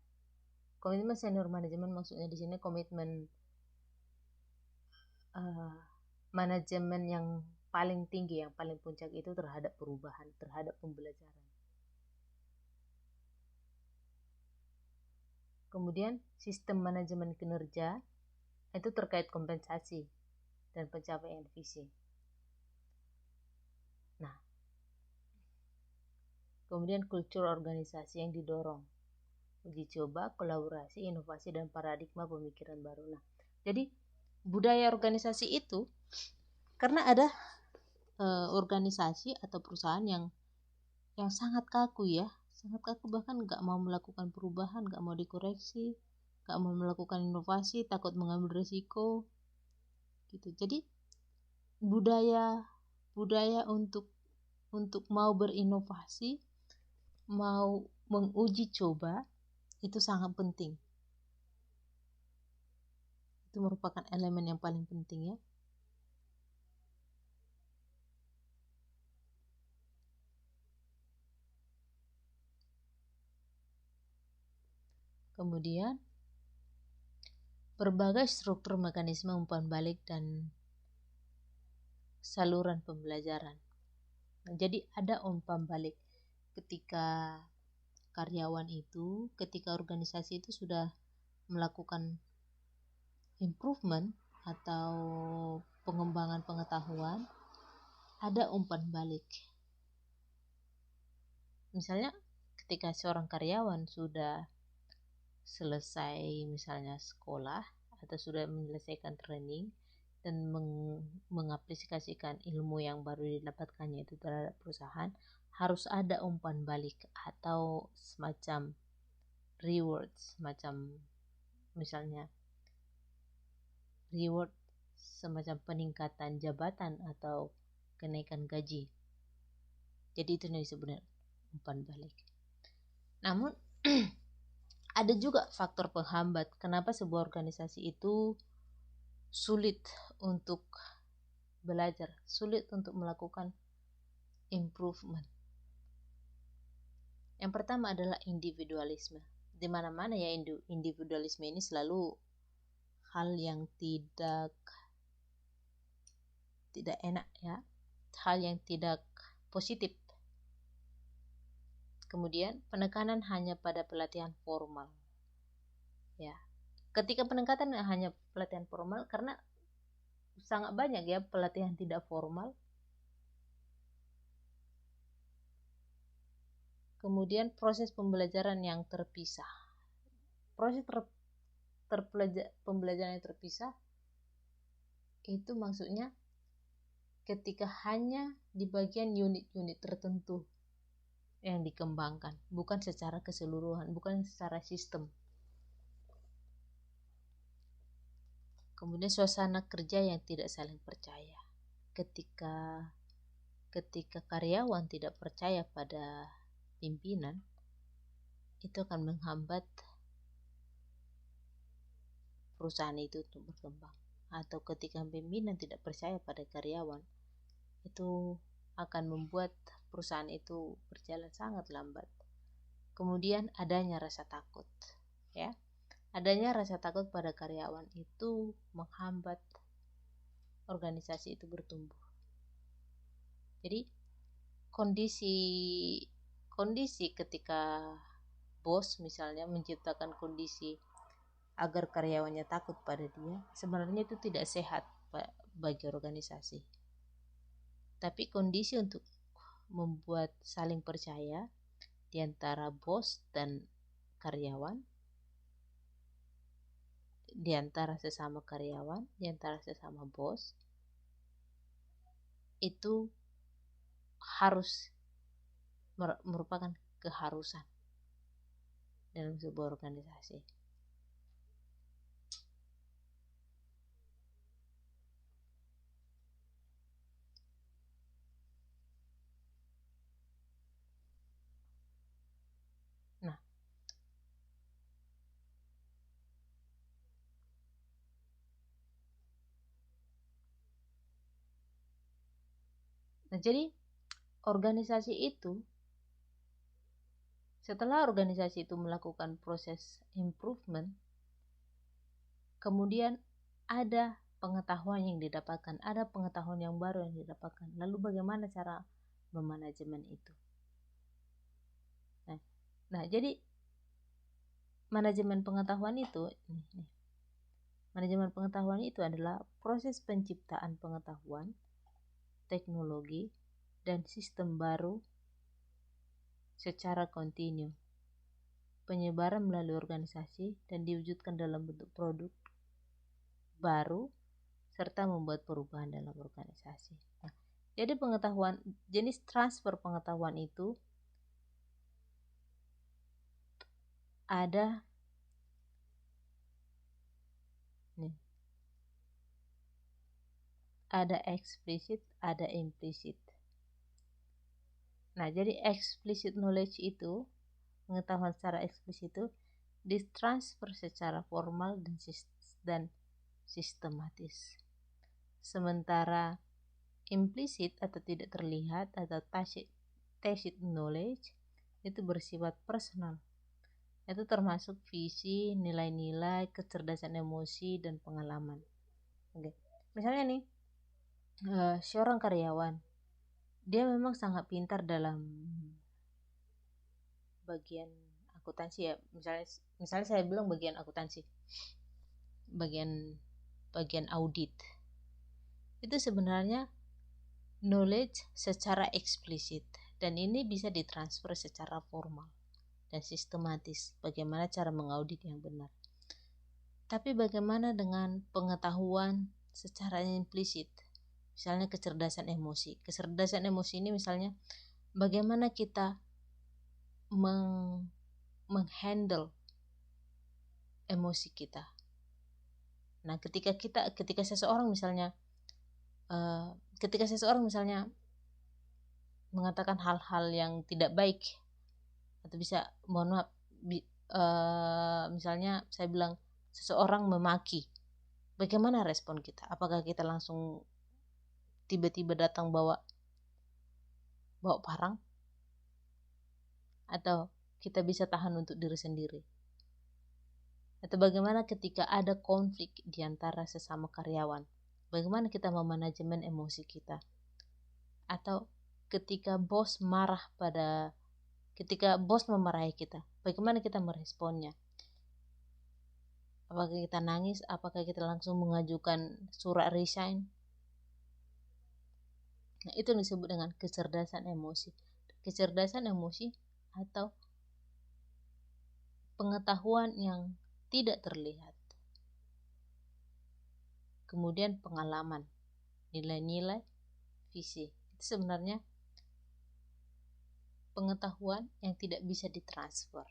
Komitmen senior manajemen maksudnya di sini komitmen manajemen yang paling tinggi, yang paling puncak itu terhadap perubahan, terhadap pembelajaran. Kemudian sistem manajemen kinerja itu terkait kompensasi dan pencapaian visi. Nah, kemudian kultur organisasi yang didorong, uji coba, kolaborasi, inovasi, dan paradigma pemikiran baru. Nah, jadi budaya organisasi itu karena ada organisasi atau perusahaan yang sangat kaku ya, sangat kaku, bahkan nggak mau melakukan perubahan, nggak mau dikoreksi, nggak mau melakukan inovasi, takut mengambil risiko gitu. Jadi budaya untuk mau berinovasi, mau menguji coba itu sangat penting. Itu merupakan elemen yang paling penting ya. Kemudian berbagai struktur mekanisme umpan balik dan saluran pembelajaran. Nah, jadi ada umpan balik ketika karyawan itu, ketika organisasi itu sudah melakukan improvement atau pengembangan pengetahuan, ada umpan balik. Misalnya ketika seorang karyawan sudah selesai misalnya sekolah atau sudah menyelesaikan training dan mengaplikasikan ilmu yang baru didapatkannya itu terhadap perusahaan, harus ada umpan balik atau semacam reward, semacam misalnya reward semacam peningkatan jabatan atau kenaikan gaji. Jadi itu yang disebut umpan balik. Namun ada juga faktor penghambat kenapa sebuah organisasi itu sulit untuk belajar, sulit untuk melakukan improvement. Yang pertama adalah individualisme. Di mana-mana ya individualisme ini selalu hal yang tidak enak ya, hal yang tidak positif. Kemudian penekanan hanya pada pelatihan formal. Ya. Ketika penekanan hanya pelatihan formal, karena sangat banyak ya pelatihan tidak formal. Kemudian proses pembelajaran yang terpisah. Proses pembelajaran yang terpisah itu maksudnya ketika hanya di bagian unit-unit tertentu yang dikembangkan, bukan secara keseluruhan, bukan secara sistem. Kemudian suasana kerja yang tidak saling percaya. Ketika karyawan tidak percaya pada pimpinan, itu akan menghambat perusahaan itu untuk berkembang. Atau ketika pimpinan tidak percaya pada karyawan, itu akan membuat perusahaan itu berjalan sangat lambat. Kemudian adanya rasa takut, ya. Adanya rasa takut pada karyawan itu menghambat organisasi itu bertumbuh. Jadi kondisi ketika bos misalnya menciptakan kondisi agar karyawannya takut pada dia, sebenarnya itu tidak sehat bagi organisasi. Tapi kondisi untuk membuat saling percaya di antara bos dan karyawan, di antara sesama karyawan, di antara sesama bos, itu harus merupakan keharusan dalam sebuah organisasi. Nah, jadi organisasi itu, setelah organisasi itu melakukan proses improvement, kemudian ada pengetahuan yang didapatkan, ada pengetahuan yang baru yang didapatkan. Lalu bagaimana cara memanajemen itu? Nah, jadi manajemen pengetahuan itu manajemen pengetahuan itu adalah proses penciptaan pengetahuan, teknologi, dan sistem baru secara kontinu, penyebaran melalui organisasi dan diwujudkan dalam bentuk produk baru serta membuat perubahan dalam organisasi. Nah, jadi pengetahuan, jenis transfer pengetahuan itu ada eksplisit, ada implisit. Nah, jadi explicit knowledge itu, pengetahuan secara eksplisit itu ditransfer secara formal dan sistematis. Sementara implisit atau tidak terlihat atau tacit knowledge itu bersifat personal. Itu termasuk visi, nilai-nilai, kecerdasan emosi, dan pengalaman. Oke. Misalnya nih, seorang karyawan, dia memang sangat pintar dalam bagian akuntansi ya. Misalnya saya bilang bagian akuntansi, bagian audit. Itu sebenarnya knowledge secara eksplisit, dan ini bisa ditransfer secara formal dan sistematis, bagaimana cara mengaudit yang benar. Tapi bagaimana dengan pengetahuan secara implisit? Misalnya kecerdasan emosi. Kecerdasan emosi ini misalnya bagaimana kita menghandle emosi kita. Nah, ketika seseorang misalnya mengatakan hal-hal yang tidak baik, atau bisa, mohon maaf, misalnya saya bilang seseorang memaki, bagaimana respon kita? Apakah kita langsung tiba-tiba datang bawa parang, atau kita bisa tahan untuk diri sendiri? Atau bagaimana ketika ada konflik di antara sesama karyawan, bagaimana kita memanajemen emosi kita? Atau ketika bos memarahi kita, bagaimana kita meresponnya? Apakah kita nangis? Apakah kita langsung mengajukan surat resign? Nah, itu disebut dengan kecerdasan emosi. Kecerdasan emosi atau pengetahuan yang tidak terlihat. Kemudian pengalaman, nilai-nilai, visi. Itu sebenarnya pengetahuan yang tidak bisa ditransfer.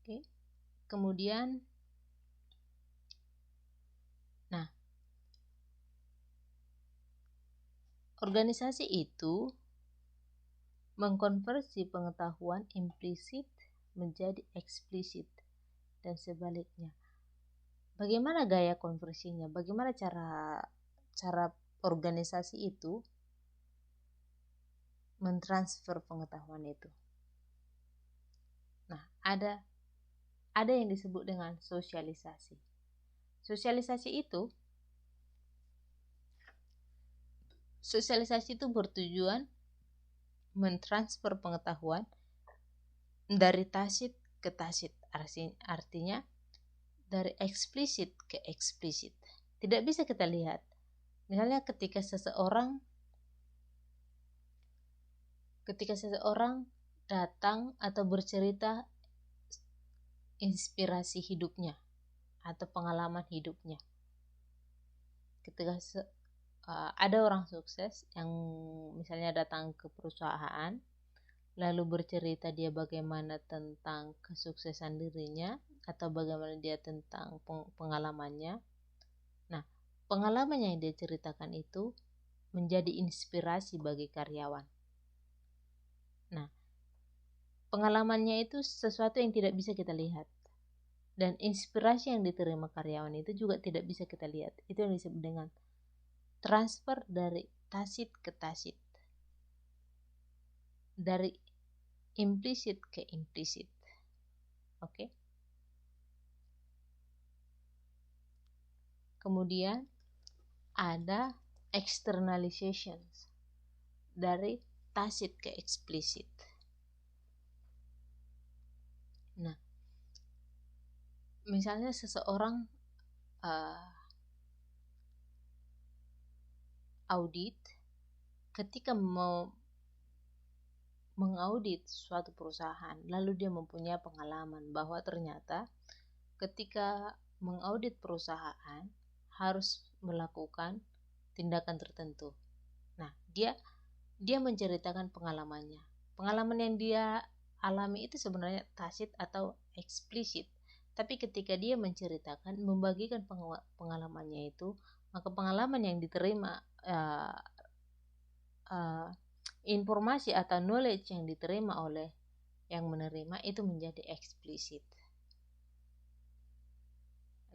Oke. Kemudian organisasi itu mengkonversi pengetahuan implisit menjadi eksplisit dan sebaliknya. Bagaimana gaya konversinya? Bagaimana cara organisasi itu mentransfer pengetahuan itu? Nah, ada yang disebut dengan sosialisasi. Sosialisasi itu bertujuan mentransfer pengetahuan dari tacit ke tacit, artinya dari eksplisit ke eksplisit. Tidak bisa kita lihat. Misalnya ketika seseorang datang atau bercerita inspirasi hidupnya atau pengalaman hidupnya. Ketika ada orang sukses yang misalnya datang ke perusahaan, lalu bercerita dia bagaimana tentang kesuksesan dirinya atau bagaimana dia tentang pengalamannya. Nah, pengalaman yang dia ceritakan itu menjadi inspirasi bagi karyawan. Nah, pengalamannya itu sesuatu yang tidak bisa kita lihat, dan inspirasi yang diterima karyawan itu juga tidak bisa kita lihat. Itu yang disebut dengan transfer dari tacit ke tacit, dari implisit ke implisit. Oke. Kemudian ada externalization, dari tacit ke eksplisit. Nah, misalnya seseorang audit, ketika mau mengaudit suatu perusahaan, lalu dia mempunyai pengalaman bahwa ternyata ketika mengaudit perusahaan harus melakukan tindakan tertentu. Nah, dia menceritakan pengalamannya. Pengalaman yang dia alami itu sebenarnya tacit atau eksplisit. Tapi ketika dia menceritakan, membagikan pengalamannya itu, maka pengalaman yang diterima, informasi atau knowledge yang diterima oleh yang menerima itu menjadi eksplisit.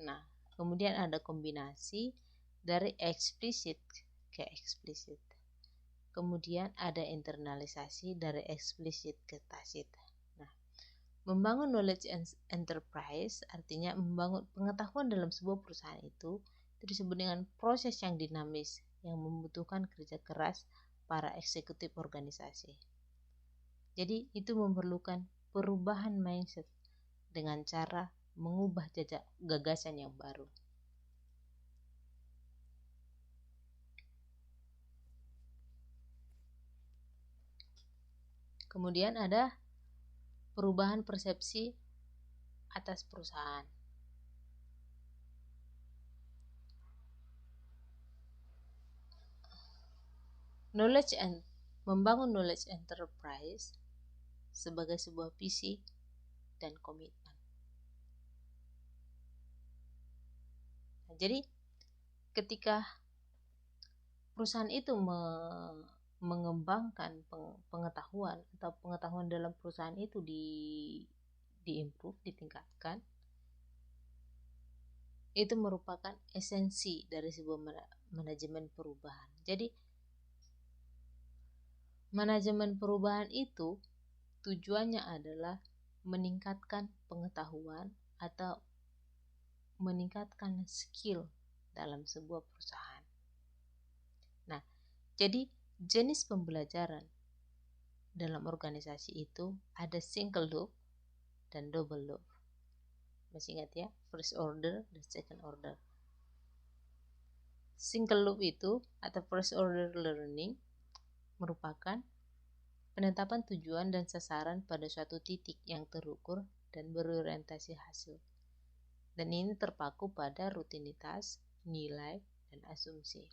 Nah, kemudian ada kombinasi dari eksplisit ke eksplisit. Kemudian ada internalisasi dari eksplisit ke tacit. Nah, membangun knowledge enterprise artinya membangun pengetahuan dalam sebuah perusahaan itu disebut dengan proses yang dinamis yang membutuhkan kerja keras para eksekutif organisasi. Jadi itu memerlukan perubahan mindset dengan cara mengubah gagasan yang baru. Kemudian ada perubahan persepsi atas perusahaan. Membangun knowledge enterprise sebagai sebuah visi dan komitmen. Nah, jadi ketika perusahaan itu mengembangkan pengetahuan atau pengetahuan dalam perusahaan itu diimprove, ditingkatkan, itu merupakan esensi dari sebuah manajemen perubahan. Jadi manajemen perubahan itu tujuannya adalah meningkatkan pengetahuan atau meningkatkan skill dalam sebuah perusahaan. Nah, jadi jenis pembelajaran dalam organisasi itu ada single loop dan double loop. Masih ingat ya, first order dan second order. Single loop itu atau first order learning merupakan penetapan tujuan dan sasaran pada suatu titik yang terukur dan berorientasi hasil. Dan ini terpaku pada rutinitas, nilai, dan asumsi.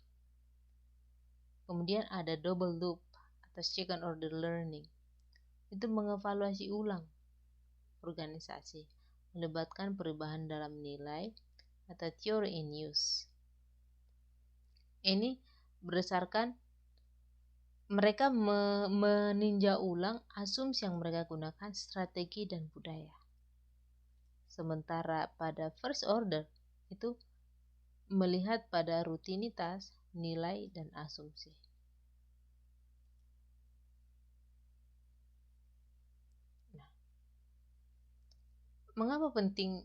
Kemudian ada double loop atau second order learning. Itu mengevaluasi ulang organisasi, melibatkan perubahan dalam nilai atau theory in use. Ini berdasarkan mereka meninjau ulang asumsi yang mereka gunakan, strategi dan budaya. Sementara pada first order itu melihat pada rutinitas, nilai, dan asumsi. Nah, mengapa penting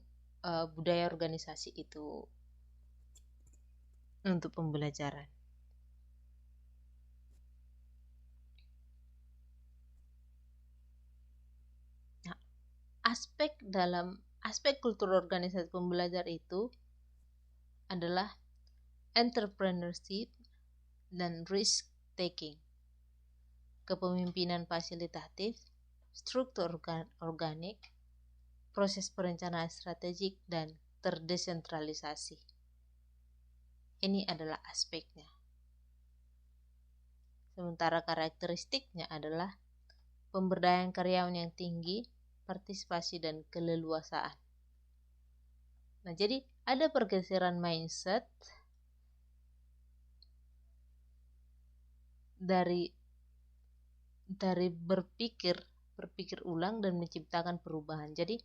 budaya organisasi itu untuk pembelajaran? Nah, aspek kultur organisasi pembelajar itu adalah entrepreneurship dan risk taking, kepemimpinan fasilitatif, struktur organik, proses perencanaan strategik, dan terdesentralisasi. Ini adalah aspeknya. Sementara karakteristiknya adalah pemberdayaan karyawan yang tinggi, partisipasi dan keleluasaan. Nah, jadi ada pergeseran mindset dari berpikir ulang dan menciptakan perubahan. Jadi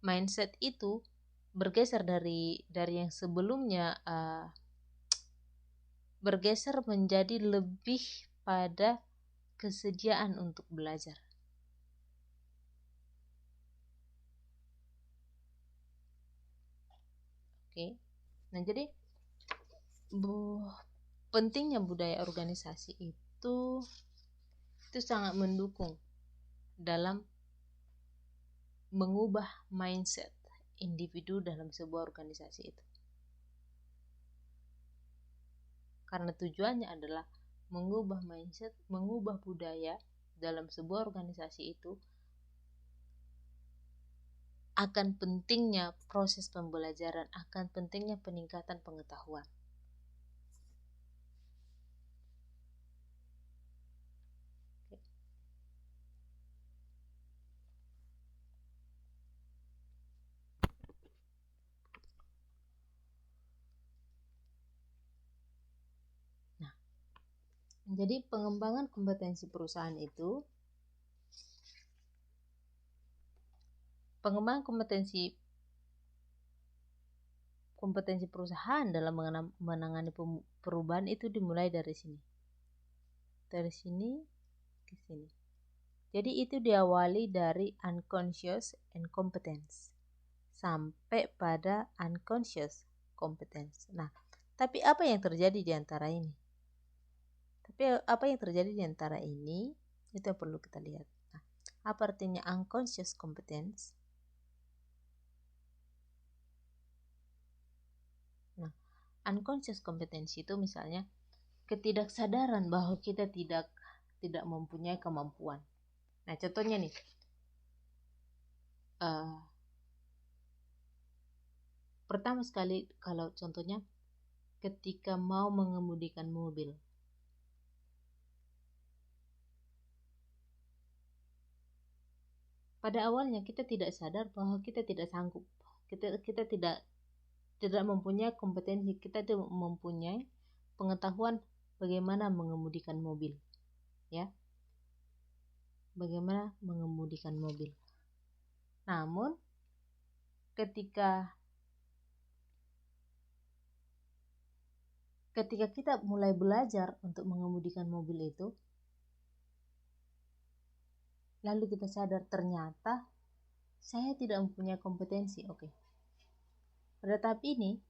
mindset itu bergeser dari yang sebelumnya bergeser menjadi lebih pada kesediaan untuk belajar. Oke. Nah, jadi pentingnya budaya organisasi itu sangat mendukung dalam mengubah mindset individu dalam sebuah organisasi itu. Karena tujuannya adalah mengubah mindset, mengubah budaya dalam sebuah organisasi itu, akan pentingnya proses pembelajaran, akan pentingnya peningkatan pengetahuan. Nah, jadi pengembangan kompetensi perusahaan itu, pengembangan kompetensi perusahaan dalam menangani perubahan itu dimulai dari sini. Dari sini ke sini. Jadi itu diawali dari unconscious incompetence sampai pada unconscious competence. Nah, tapi apa yang terjadi di antara ini? Itu yang perlu kita lihat. Nah, apa artinya unconscious competence? Nah, unconscious competence itu misalnya ketidaksadaran bahwa kita tidak mempunyai kemampuan. Nah, contohnya nih, pertama sekali kalau contohnya ketika mau mengemudikan mobil. Pada awalnya kita tidak sadar bahwa kita tidak sanggup. Kita tidak mempunyai kompetensi, kita tidak mempunyai pengetahuan bagaimana mengemudikan mobil. Ya. Bagaimana mengemudikan mobil. Namun ketika kita mulai belajar untuk mengemudikan mobil itu, lalu kita sadar ternyata saya tidak mempunyai kompetensi. Oke. Pada tahap ini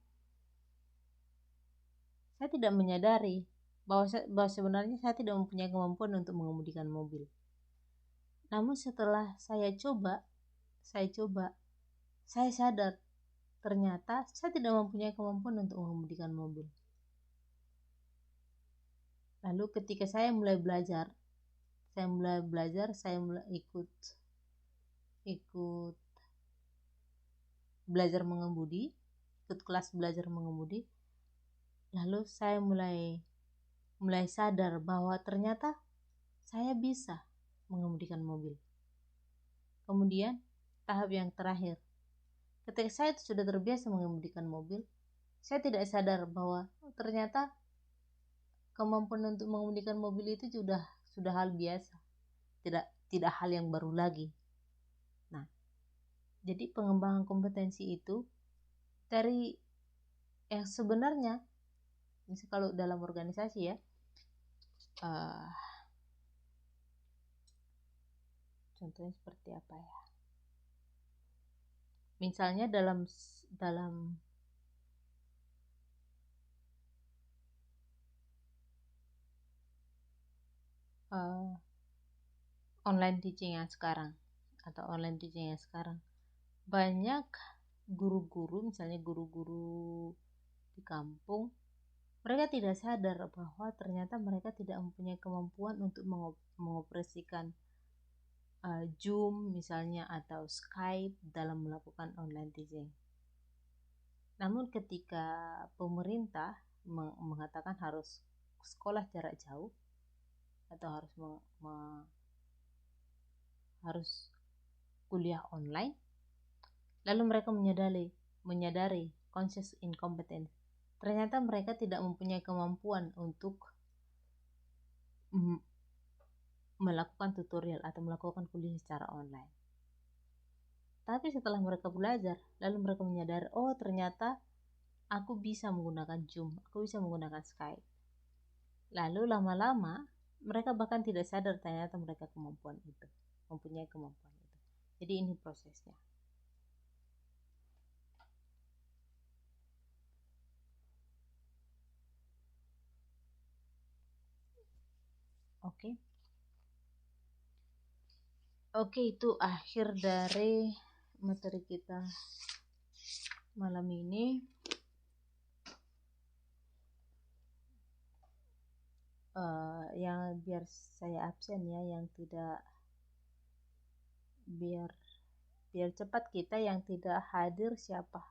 saya tidak menyadari bahwa sebenarnya saya tidak mempunyai kemampuan untuk mengemudikan mobil. Namun setelah saya coba, saya sadar ternyata saya tidak mempunyai kemampuan untuk mengemudikan mobil. Lalu ketika saya mulai belajar, saya mulai ikut belajar mengemudi, ikut kelas belajar mengemudi. Lalu saya mulai sadar bahwa ternyata saya bisa mengemudikan mobil. Kemudian tahap yang terakhir, ketika saya sudah terbiasa mengemudikan mobil, saya tidak sadar bahwa ternyata kemampuan untuk mengemudikan mobil itu sudah hal biasa, tidak hal yang baru lagi. Nah, jadi pengembangan kompetensi itu dari yang sebenarnya, misalnya kalau dalam organisasi ya, contohnya seperti apa ya? Misalnya dalam online teaching yang sekarang banyak guru-guru, misalnya guru-guru di kampung, mereka tidak sadar bahwa ternyata mereka tidak mempunyai kemampuan untuk mengoperasikan Zoom misalnya atau Skype dalam melakukan online teaching. Namun ketika pemerintah mengatakan harus sekolah jarak jauh atau harus kuliah online, lalu mereka menyadari conscious incompetence. Ternyata mereka tidak mempunyai kemampuan untuk melakukan tutorial atau melakukan kuliah secara online. Tapi setelah mereka belajar, lalu mereka menyadari, oh ternyata aku bisa menggunakan Zoom, aku bisa menggunakan Skype. Lalu lama-lama mereka bahkan tidak sadar ternyata mereka mempunyai kemampuan itu. Jadi ini prosesnya. Oke, itu akhir dari materi kita malam ini yang biar saya absen ya, yang tidak, biar cepat kita yang tidak hadir siapa,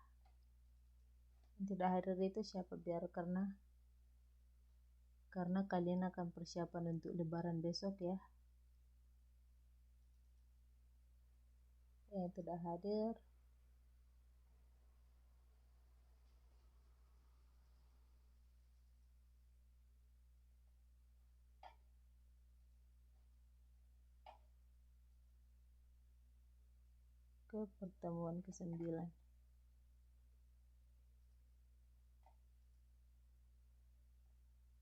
yang tidak hadir itu siapa, biar karena kalian akan persiapan untuk lebaran besok ya. Yang tidak hadir ke pertemuan ke-9.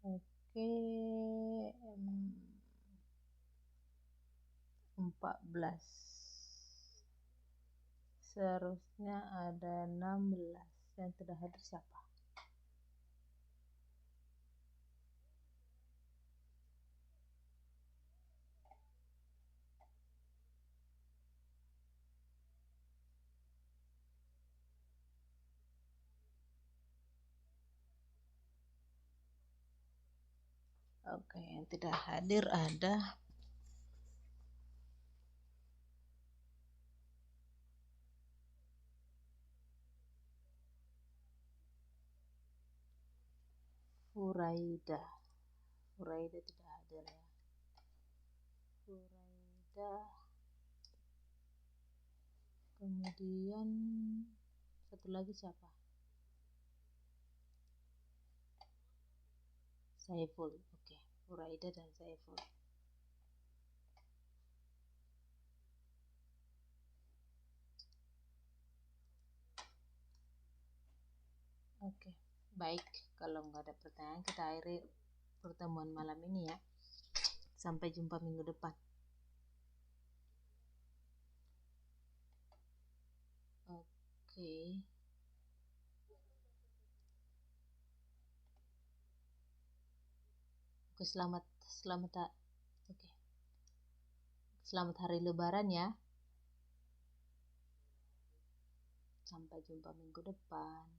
Oke, 14. Seharusnya ada 16. Yang tidak hadir siapa? Oke, yang tidak hadir ada Furaida. Furaida tidak hadir ya. Furaida. Kemudian satu lagi siapa? Saiful. Oke, Furaida dan Saiful. Oke, baik. Kalau nggak ada pertanyaan, kita akhiri pertemuan malam ini ya. Sampai jumpa minggu depan. Oke. Oke, selamat oke. Selamat hari Lebaran ya. Sampai jumpa minggu depan.